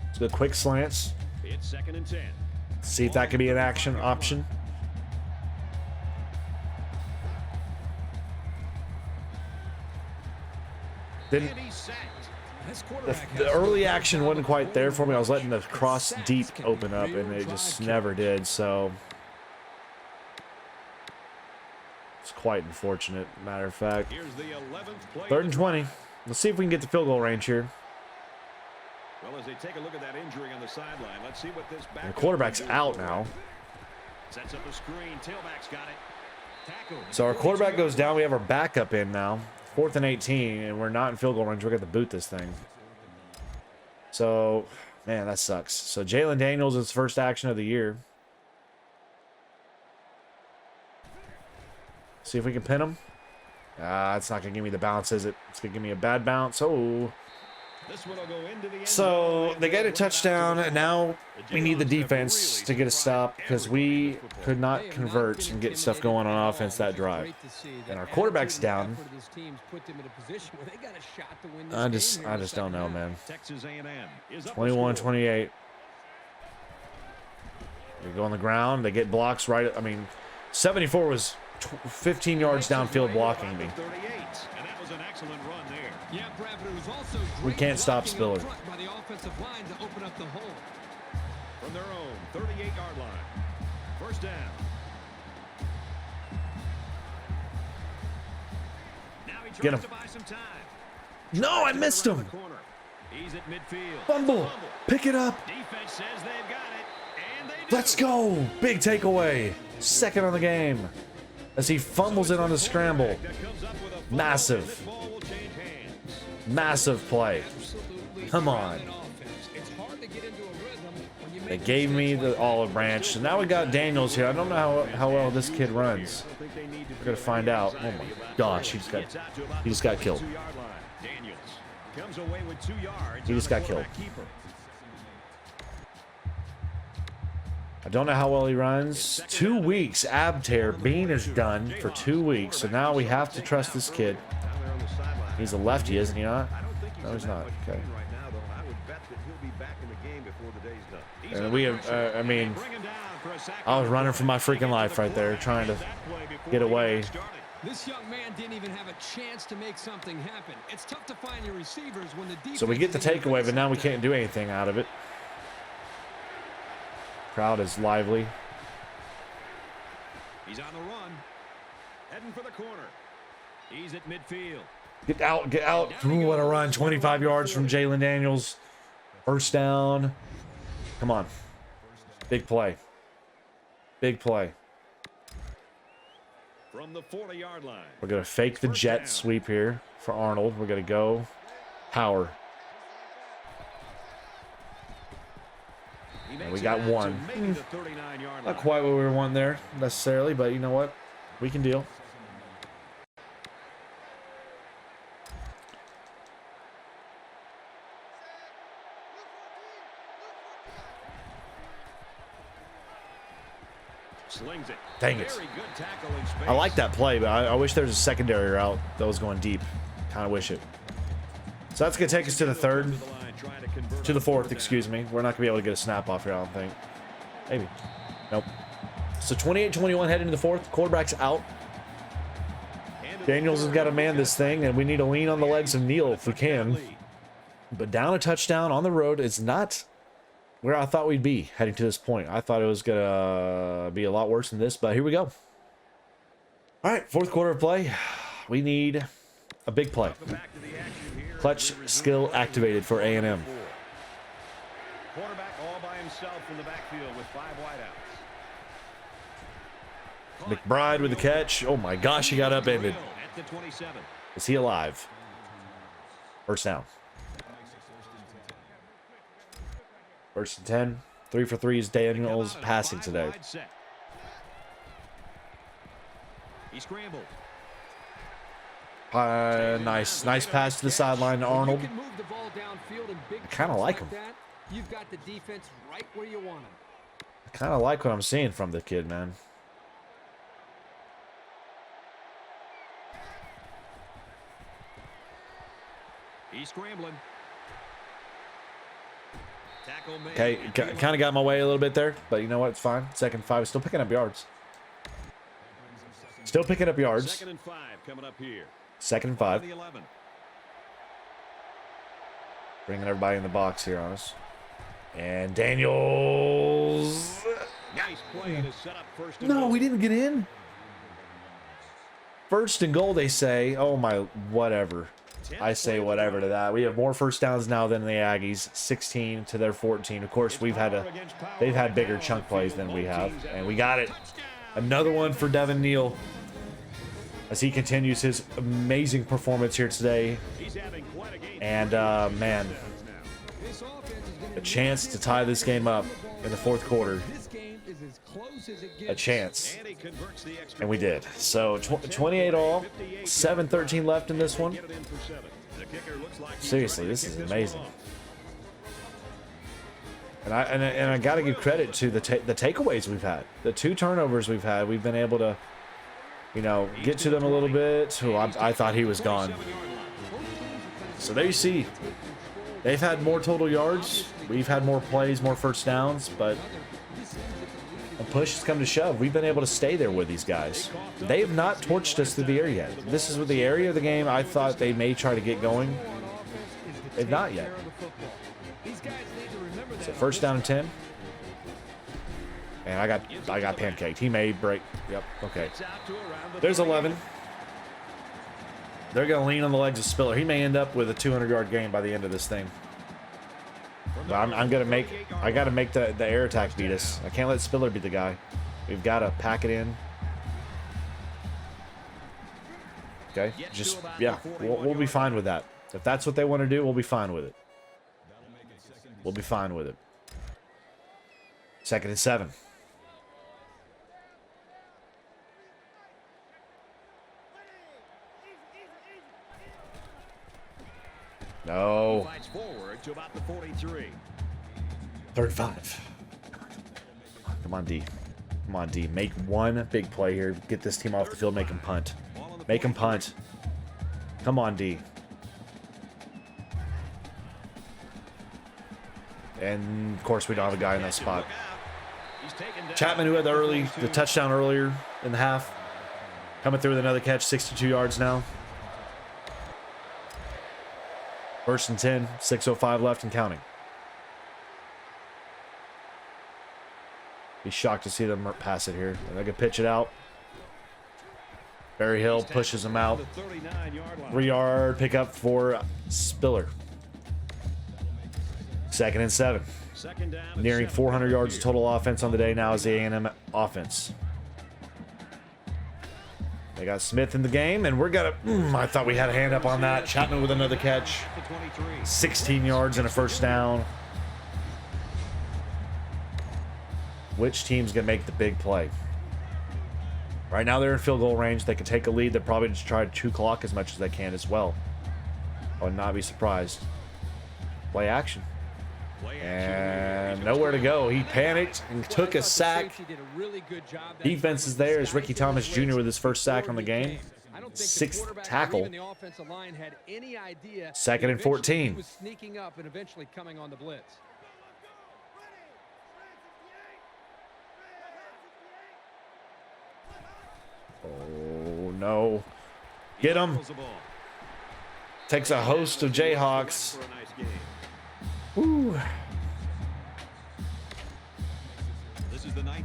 let's go quick slants. It's 2nd and 10. See if that could be an action option. Didn't. The early action wasn't quite there for me. I was letting the cross deep open up, and it just never did. So it's quite unfortunate, matter of fact. 3rd and 20. Let's see if we can get the field goal range here. Well, as they take a look at that injury on the sideline, let's see what this back. The quarterback's out now. Sets up a screen. Tailback's got it. Tackle. So our quarterback goes down. We have our backup in now. 4th and 18, and we're not in field goal range. We're going to boot this thing. So, man, that sucks. So Jalen Daniels is first action of the year. See if we can pin him. It's not going to give me the bounce, is it? It's going to give me a bad bounce. Oh. So they get a touchdown, and now we need the defense to get a stop because we could not convert and get stuff going on offense that drive. And our quarterback's down. I just don't know, man. 21-28. They go on the ground. They get blocks right. I mean, 74 was 15 yards downfield blocking me. We can't stop Spiller. From their own 38-yard line. First down. Now he Get him. to buy some time. No, I missed him. He's at midfield. Fumble. Pick it up. Defense says they've got it, and they do. Let's go. Big takeaway. 2nd on the game. As he fumbles it on the scramble. Massive. Massive play. Come on. They gave me the olive branch. So now we got Daniels here. I don't know how well this kid runs. We're going to find out. Oh my gosh. He just got killed. He just got killed. I don't know how well he runs. 2 weeks. Ab tear. Bean is done for 2 weeks. So now we have to trust this kid. He's a lefty, isn't he not? No, he's not. Okay. And we have, I mean, I was running for my freaking life right there, trying to get away. This young man didn't even have a chance to make something happen. It's tough to find your receivers when the defense. So we get the takeaway, but now we can't do anything out of it. Crowd is lively. He's on the run. Heading for the corner. He's at midfield. Get out, get out. Ooh, what a run. 25 yards from Jalen Daniels. First down. Come on. Big play. Big play. From the 40-yard line. We're going to fake the jet sweep here for Arnold. We're going to go power. And we got one. Not quite what we were wanting there necessarily, but you know what? We can deal. Slings it. Dang it. I like that play, but I wish there was a secondary route that was going deep. Kind of wish it. So that's going to take us to the third. To the fourth, excuse me. We're not going to be able to get a snap off here, I don't think. Maybe. Nope. So 28-21 heading into the fourth. Quarterback's out. Daniels has got to man this thing, and we need to lean on the legs of Neal if we can. But down a touchdown on the road is not where I thought we'd be heading to this point. I thought it was going to be a lot worse than this, but here we go. All right, fourth quarter of play. We need a big play. Clutch skill activated for A&M. Quarterback all by himself in the backfield with 5 wideouts. McBride with the catch. Oh my gosh, he got upended. At the 27. Is he alive? First down. First and 10. 3 for 3 is Daniels passing today. He scrambled. Nice pass to the sideline to Arnold. I kind of like him. You've got the defense right where you want him. I kind of like what I'm seeing from the kid, man. He's scrambling. Okay, kind of got my way a little bit there, but you know what? It's fine. 2nd and 5. Still picking up yards. Still picking up yards. 2nd and 5 coming up here. 2nd and 5. The 11. Bringing everybody in the box here on us. And Daniels. Nice play to set up first and No, goal. we didn't get in. First and goal, they say. Oh my, whatever. I say whatever to that. We have more first downs now than the Aggies. 16 to their 14. Of course, they've had bigger chunk plays than we have, and we got it. Another one for Devin Neal as he continues his amazing performance here today. And man, a chance to tie this game up in the 4th quarter. A chance, and we did. So 28 all, 7:13 left in this one. Seriously, this is amazing. And I got to give credit to the takeaways we've had, the 2 turnovers we've had. We've been able to, you know, get to them a little bit. Oh, I thought he was gone. So there you see, they've had more total yards. We've had more plays, more first downs, but when push has come to shove, we've been able to stay there with these guys. They have not torched us through the air yet. This is with the area of the game I thought they may try to get going. They've not yet. So 1st down and 10. And I got pancaked. He may break. Yep. Okay. There's 11. They're going to lean on the legs of Spiller. He may end up with a 200-yard game by the end of this thing. But I got to make the air attack beat us. I can't let Spiller be the guy. We've got to pack it in. Okay, just, yeah, we'll be fine with that. If that's what they want to do, we'll be fine with it. We'll be fine with it. 2nd and 7. No. 3rd and 5. Come on, D. Come on, D. Make one big play here. Get this team off the field. Make them punt. Make them punt. Come on, D. And, of course, we don't have a guy in that spot. Chapman, who had the touchdown earlier in the half, coming through with another catch, 62 yards now. 1st and 10, 6:05 left and counting. Be shocked to see them pass it here. They can pitch it out. Barry Hill pushes him out. 3-yard pickup for Spiller. 2nd and 7. Nearing 400 yards total offense on the day now as the A&M offense. They got Smith in the game, and we're gonna. I thought we had a hand up on that. Chapman with another catch. 16 yards and a first down. Which team's gonna make the big play? Right now they're in field goal range. They can take a lead. They're probably just trying to clock as much as they can as well. I would not be surprised. Play action. And nowhere to go. He panicked and took a sack. Defense is there as Ricky Thomas Jr. with his first sack on the game. 6th tackle. 2nd and 14. Oh, no. Get him. Takes a host of Jayhawks. Woo.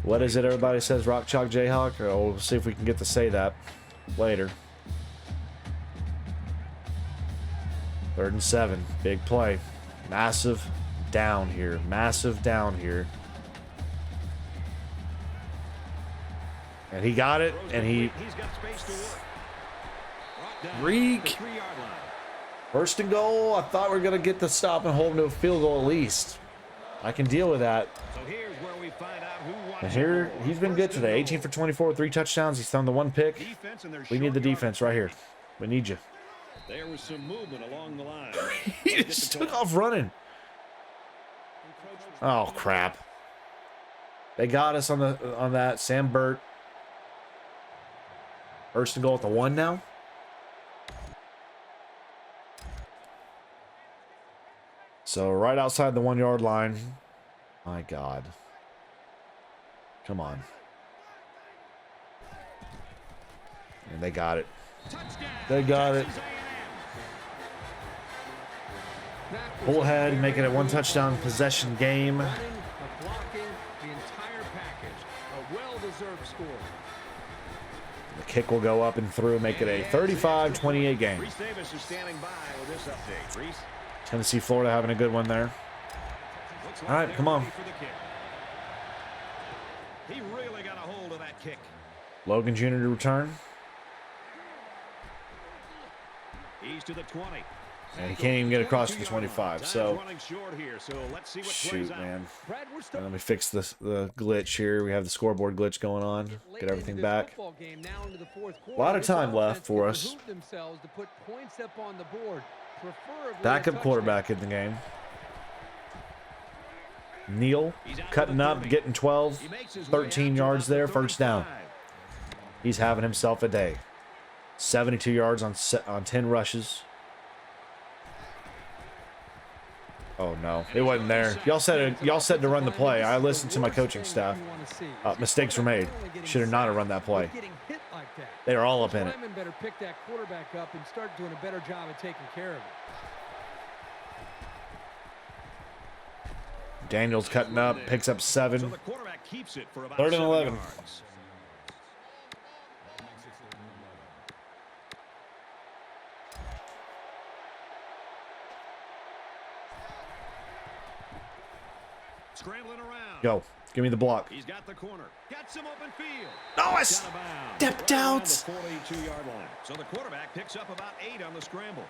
What is it everybody says? Rock Chalk Jayhawk? Oh, we'll see if we can get to say that later. 3rd and 7. Big play. Massive down here. Massive down here. And he got it, and He's got space to work. Brought down Reek. the 3-yard line. First and goal. I thought we were going to get the stop and hold him to a field goal at least. I can deal with that. So here's where we find out who won. And here, he's been good today. 18 for 24 with 3 touchdowns. He's thrown the 1 pick. Defense and their We need the short defense right here. We need you. There was some movement along the line. He just took off running. Oh, crap. They got us on that. Sam Burt. First and goal at the 1 now. So right outside the 1-yard line. My God. Come on. And they got it. They got it. Bullhead making it 1 touchdown possession game. Running, a blocking, the entire package. A well-deserved score. The kick will go up and through, make it a 35-28 game. Reese Davis is standing by with this update. Reese. Tennessee, Florida having a good one there. Looks like All right, they're come on. ready for the kick. He really got a hold of that kick. Logan Jr. to return. He's to the 20. And he can't even get across to the 25. So, running short here, so let's see what shoot, plays out. man. Brad, we're And let me fix this the glitch here. We have the scoreboard glitch going on. Get everything back. A lot of time left for us. Backup quarterback in the game. Neal cutting up, getting 12, 13 yards there, first down. He's having himself a day. 72 yards on 10 rushes. Oh no, it wasn't there. Y'all said to run the play. I listened to my coaching staff. Mistakes were made. Should have not have run that play. They are all up in it. Better pick that quarterback up and start doing a better job of taking care of it. Daniels cutting up, picks up 7. So the quarterback keeps it for about 3rd and 7 11. yards. Scrambling around. Go. Give me the block. He's got the corner. Got some open field. No, I Out of bounds. stepped Right around out. the 42-yard line. So the quarterback picks up about 8 on the scramble.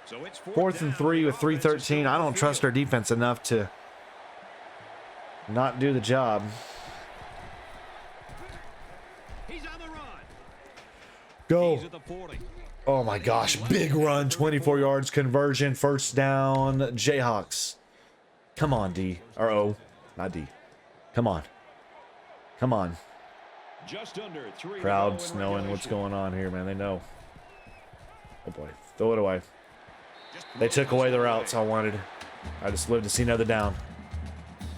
So it's 4th and 3 with 3:13. I don't trust our defense enough to not do the job. He's on the run. Go. He's at the 40. Oh my gosh, big run, 24 yards, conversion, first down, Jayhawks. Come on, D. Or O, not D. Come on. Come on. Just under 3 Crowd's knowing what's going on here, man. They know. Oh boy, throw it away. They took away the routes I wanted. I just lived to see another down.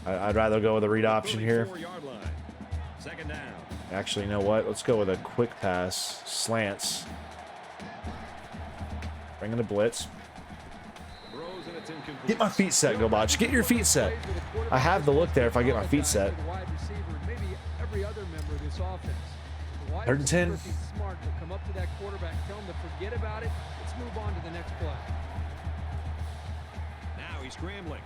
I'd rather go with a read option here. 34-yard line. Second down. Actually, you know what? Let's go with a quick pass. Slants. Bringing the blitz. Throws and it's incomplete. Get my feet set, Gobotch. Get your feet set. I have the look there if I get my feet set. Maybe every other member of this offense. 3rd and 10. Smart to come up to that quarterback, tell him to forget about it. Let's move on to the next play. Now he's scrambling.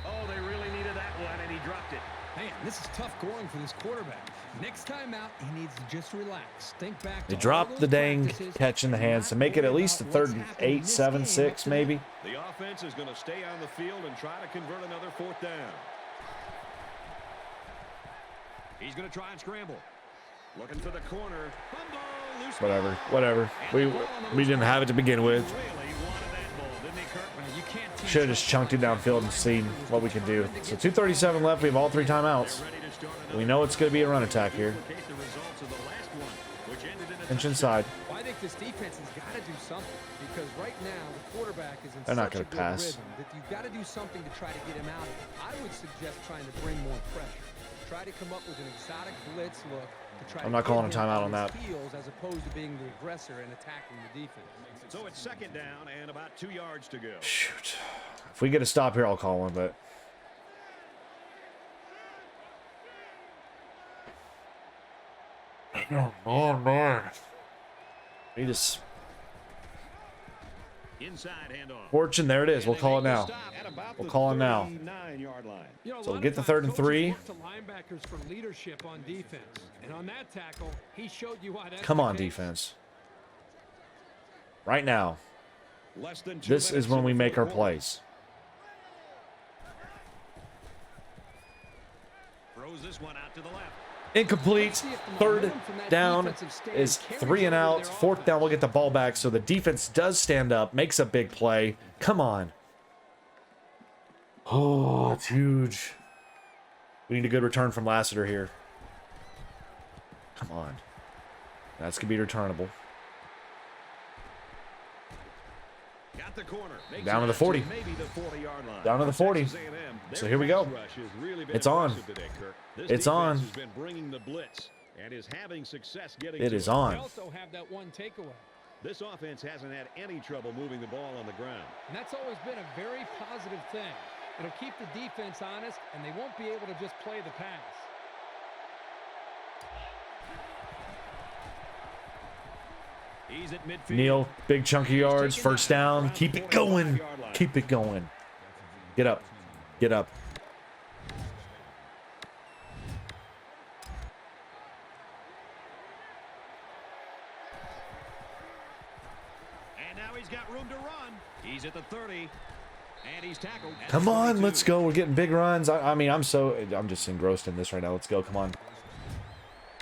Oh, they really needed that one, and he dropped it. Man, this is tough going for this quarterback. Next time out, he needs to just relax. Think back They to all dropped those the dang practices catch in the hands to make it at least a 3rd and 8, 7, 6 maybe. The offense is going to stay on the field and try to convert another 4th down. He's going to try and scramble. Looking for the corner. Fumble, loose Whatever, ball. whatever. We didn't have it to begin with. Really wanted that ball, didn't he, Kirk? You can't teach Should have just chunked it downfield and seen what we can do. So 2:37 left. We have all 3 timeouts. Ready to start another We know it's going to be a run attack here. replicate the results of the last one, which ended in a Inch touchdown. inside. Well, I think this defense has got to do something because right now the quarterback is in They're not such a gonna good pass. rhythm that you've got to do something to try to get him out of it. I would suggest trying to bring more pressure. Try to come up with an exotic blitz look to try I'm to not calling get a him timeout on his that. heels as opposed to being the aggressor and attacking the defense. So it's 2nd down and about 2 yards to go. Shoot. If we get a stop here, I'll call one, but. Oh, man. We just. Inside handoff. Fortune, there it is. We'll call it now. We'll call it now. You know, So we'll get the 3rd and 3. To linebackers for leadership on defense. And on that tackle, he showed you why that's Come on, the case. defense. Right now. Less than 2 This is minutes when in we the make our fourth quarter. plays. Throws this one out to the left. Incomplete. 3rd down is 3 and out. 4th down, we'll get the ball back. So the defense does stand up, makes a big play. Come on. Oh, it's huge. We need a good return from Lassiter here. Come on. That's going to be returnable. Got the corner. Makes Down to it the 40. maybe the 40-yard line. Down to the 40. Texas A&M, So here we go. their pass rush has really been It's on. impressive today, Kirk. This It's on. defense has been bringing the blitz and is having success getting It to is it. They on. also have that one takeaway. This offense hasn't had any trouble moving the ball on the ground. And that's always been a very positive thing. It'll keep the defense honest, and they won't be able to just play the pass. He's at midfield. Neal, big chunky yards, 1st down. Keep it going. Keep it going. Get up. Get up. And now he's got room to run. He's at the 30. And he's tackled. at Come the on, 22. let's go. We're getting big runs. I mean, I'm just engrossed in this right now. Let's go. Come on.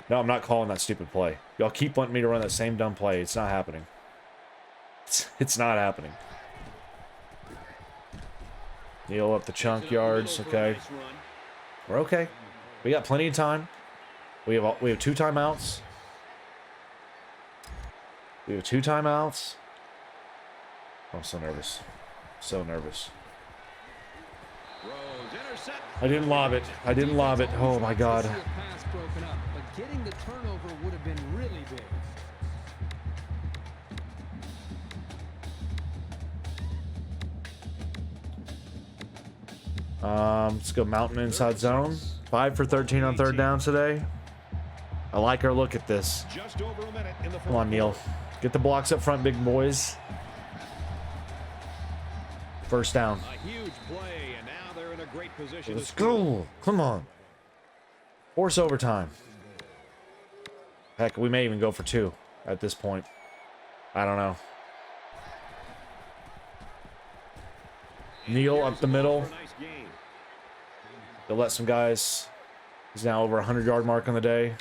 No, I'm not calling that stupid play. Y'all keep wanting me to run that same dumb play. It's not happening. It's not happening. Neal up the chunk yards. Okay. Nice run. We're okay. We got plenty of time. We have 2 timeouts. We have 2 timeouts. I'm so nervous. So nervous. Rose, intercept. I didn't lob it. I didn't lob it. Oh my God. See a pass broken up, but getting the turnover would have been really big. Let's go mountain inside zone. 5 for 13 on 3rd down today. I like our look at this. Just over a minute in the Come on, Neal. Get the blocks up front, big boys. 1st down. A huge play, and now they're in a great position. Let's to score. go. Come on. Force overtime. Heck, we may even go for 2 at this point. I don't know. Neal up the middle. Nice game. They'll let some guys. He's now over 100-yard mark on the day.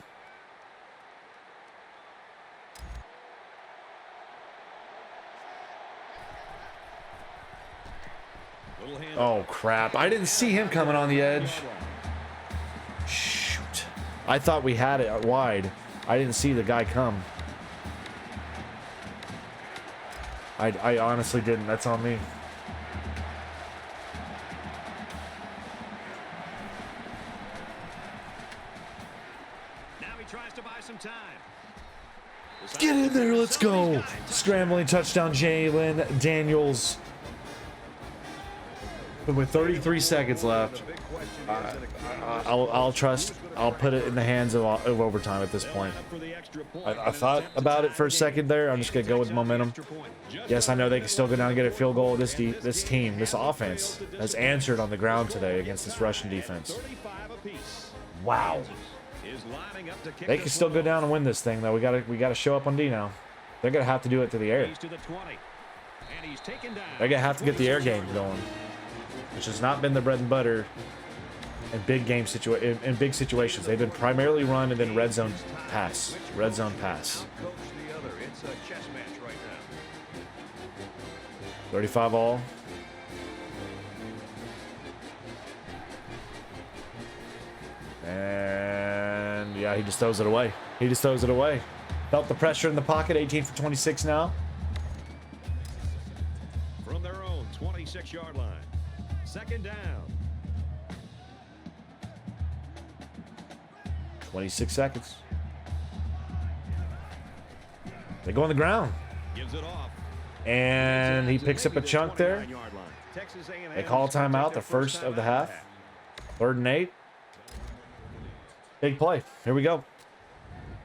Little hand Oh, crap. I didn't see him coming on the edge. Shoot. I thought we had it wide. I didn't see the guy come. I honestly didn't. That's on me. Now he tries to buy some time. Get in there. Let's go. Scrambling touchdown, Jalen Daniels. And with 33 seconds left, I'll trust. I'll put it in the hands of overtime at this point. I thought about it for a second there. I'm just going to go with momentum. Yes, I know they can still go down and get a field goal. This team, this offense, has answered on the ground today against this Russian defense. Wow. They can still go down and win this thing, though. We gotta show up on D now. They're gonna have to do it to the air. They're gonna have to get the air game going, which has not been the bread and butter in big situations. They've been primarily run and then red zone pass. Red zone pass. 35 all. And yeah, he just throws it away. He just throws it away. Felt the pressure in the pocket. 18 for 26 now. From their own 26-yard line. 2nd down. 26 seconds. They go on the ground. Gives it off. And he picks up a chunk there. Texas A&M They call timeout, the first of the half. 3rd and 8. Big play. Here we go.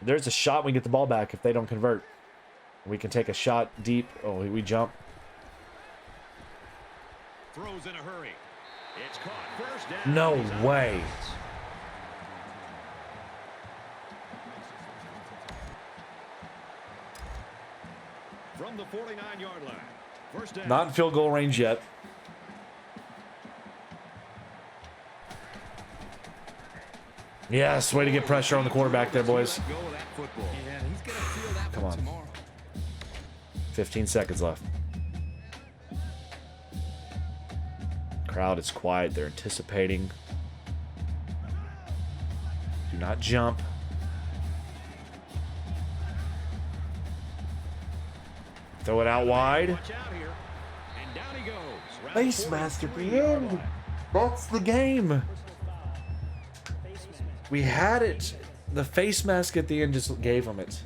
There's a shot we get the ball back if they don't convert. We can take a shot deep. Oh, we jump. Throws in a hurry. It's caught. First down. No He's out of way. bounds. From the 49-yard line. First down. Not in field goal range yet. Yes, way to get pressure on the quarterback there, boys. Let go of that football. Yeah, he's going to feel that Come one on. tomorrow. 15 seconds left. Crowd is quiet. They're anticipating. Do not jump. Throw it out wide. Watch out here. And down he goes. Around Face the mask at the 43-yard end. line. That's the game. We had it. The face mask at the end just gave him it.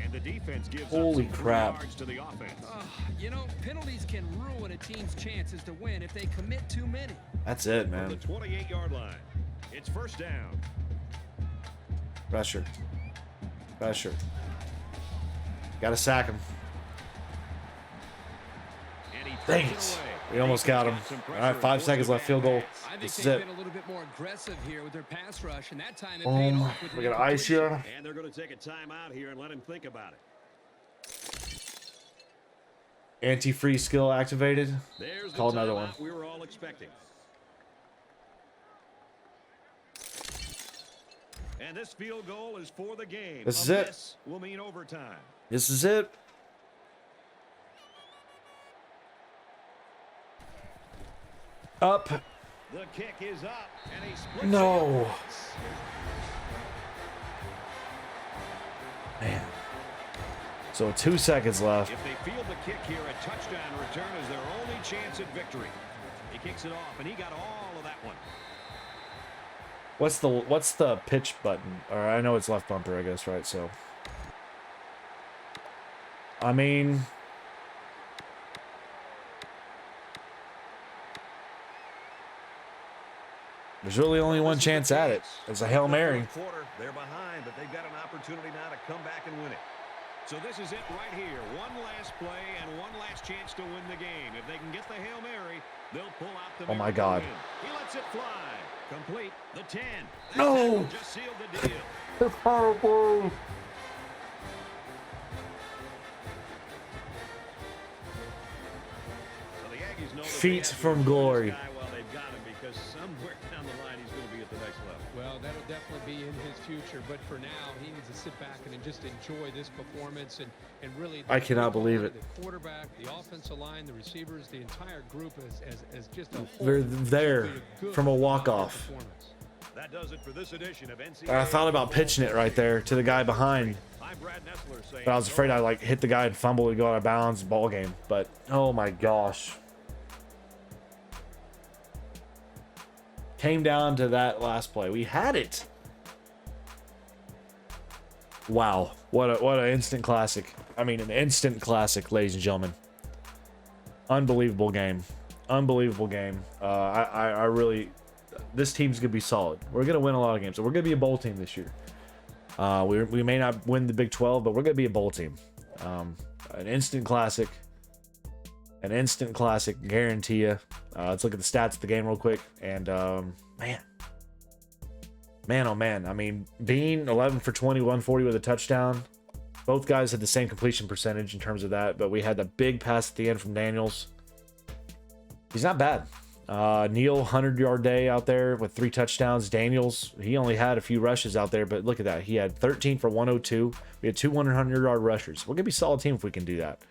And the defense gives up Holy some 3 crap. yards to the offense. You know, penalties can ruin a team's chances to win if they commit too many. That's it, From man. the 28-yard line. It's first down. Pressure. Pressure. Gotta sack him. And he Dang throws it. away. We almost got him. Some All pressure right, 5 and seconds force a left. Field goal. bad pass. I think This is they've it. been a little bit more aggressive here with their pass rush, and that time it paid Boom. off with We an got ice here. And they're going to take a timeout here and let him think about it. Anti-freeze skill activated. There's the Call another timeout one. we were all expecting. And this field goal is for the game. This is A it. miss will mean overtime. This is it. Up. The kick is up, and he splits No. it. Man. So 2 seconds left. If they field the kick here, a touchdown return is their only chance at victory. He kicks it off, and he got all of that one. What's the pitch button? Or I know it's left bumper, I guess, right? So I mean, there's really only one chance at it. It's a Hail Mary. Quarter, they're behind, but they've got an opportunity now to come back and win it. So this is it right here. One last play and one last chance to win the game. If they can get the Hail Mary, they'll pull out the Oh my miracle God. win. He lets it fly. Complete. The 10. That No. tackle just sealed the deal. It's horrible. So the Aggies know that Feet they have to from use glory. this guy while they've got him, because somewhere down the line he's going to be at the next level. Well, that'll definitely be in his future, but for now, he needs to sit back and just enjoy this performance and really. I cannot believe it. The quarterback, the offensive line, the receivers, the entire group as just a whole. They're there good from a walk-off. performance. That does it for this edition of NCAA. I thought about pitching it right there to the guy behind, I'm Brad Nessler saying, but I was afraid I'd like hit the guy and fumble and go out of bounds. Ball game. But oh my gosh, came down to that last play. We had it. Wow, what an instant classic. I mean, an instant classic, ladies and gentlemen. Unbelievable game. Unbelievable game. I really, this team's gonna be solid. We're gonna win a lot of games. So we're gonna be a bowl team this year. We may not win the Big 12, but we're gonna be a bowl team. An instant classic. An instant classic, guarantee you. Let's look at the stats of the game real quick. And man, oh man. I mean, Bean 11 for 20, 140 with a touchdown. Both guys had the same completion percentage in terms of that, but we had the big pass at the end from Daniels. He's not bad. Neal, 100-yard day out there with 3 touchdowns. Daniels, he only had a few rushes out there, but look at that. He had 13 for 102. We had 2 100-yard rushers. We're going to be a solid team if we can do that.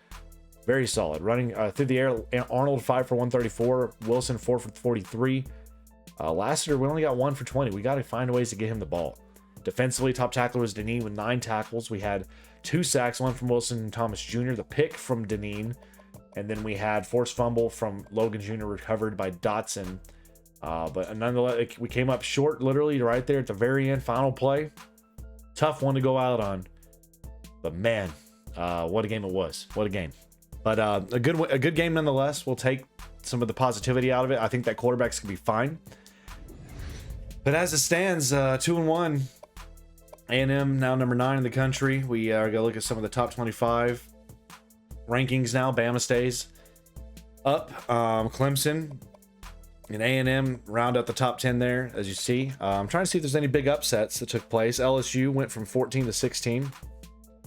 Very solid. Running through the air, Arnold 5 for 134. Wilson 4 for 43. Lassiter, we only got 1 for 20. We got to find ways to get him the ball. Defensively, top tackler was Deneen with 9 tackles. We had 2 sacks, 1 from Wilson and Thomas Jr., the pick from Deneen. And then we had forced fumble from Logan Jr. recovered by Dotson. But nonetheless, we came up short literally right there at the very end. Final play. Tough one to go out on. But man, what a game it was. What a game. But a good game nonetheless. We'll take some of the positivity out of it. I think that quarterback's going to be fine. But as it stands, 2-1. A&M now number 9 in the country. We are going to look at some of the top 25 rankings now. Bama stays. up. Clemson and A&M round out the top 10 there, as you see. I'm trying to see if there's any big upsets that took place. LSU went from 14 to 16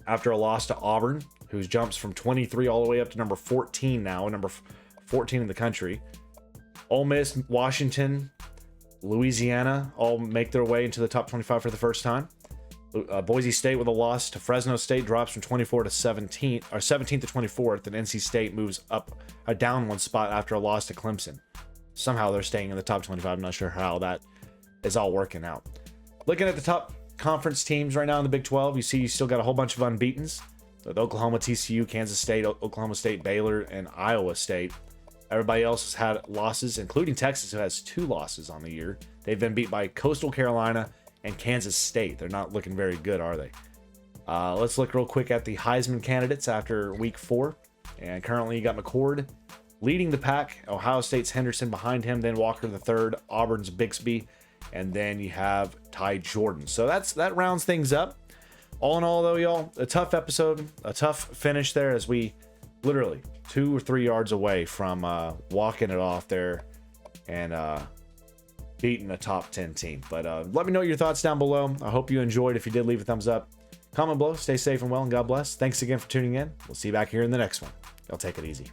after a loss to Auburn, who jumps from 23 all the way up to number 14 now, number 14 in the country. Ole Miss, Washington, Louisiana all make their way into the top 25 for the first time. Boise State with a loss to Fresno State drops from 24 to 17, or 17th to 24th, and NC State moves up down one spot after a loss to Clemson. Somehow they're staying in the top 25. I'm not sure how that is all working out. Looking at the top conference teams right now in the Big 12, you see you still got a whole bunch of unbeatens with Oklahoma, TCU, Kansas State, Oklahoma State, Baylor, and Iowa State. Everybody else has had losses, including Texas, who has 2 losses on the year. They've been beat by Coastal Carolina and Kansas State. They're not looking very good, are they? Let's look real quick at the Heisman candidates after week 4. And currently you got McCord leading the pack, Ohio State's Henderson behind him, then Walker the third, Auburn's Bixby, and then you have Ty Jordan. So that rounds things up. All in all, though, y'all, a tough episode, a tough finish there, as we literally 2 or 3 yards away from walking it off there and beating a top 10 team. But let me know your thoughts down below. I hope you enjoyed. If you did, leave a thumbs up. Comment below. Stay safe and well, and God bless. Thanks again for tuning in. We'll see you back here in the next one. Y'all take it easy.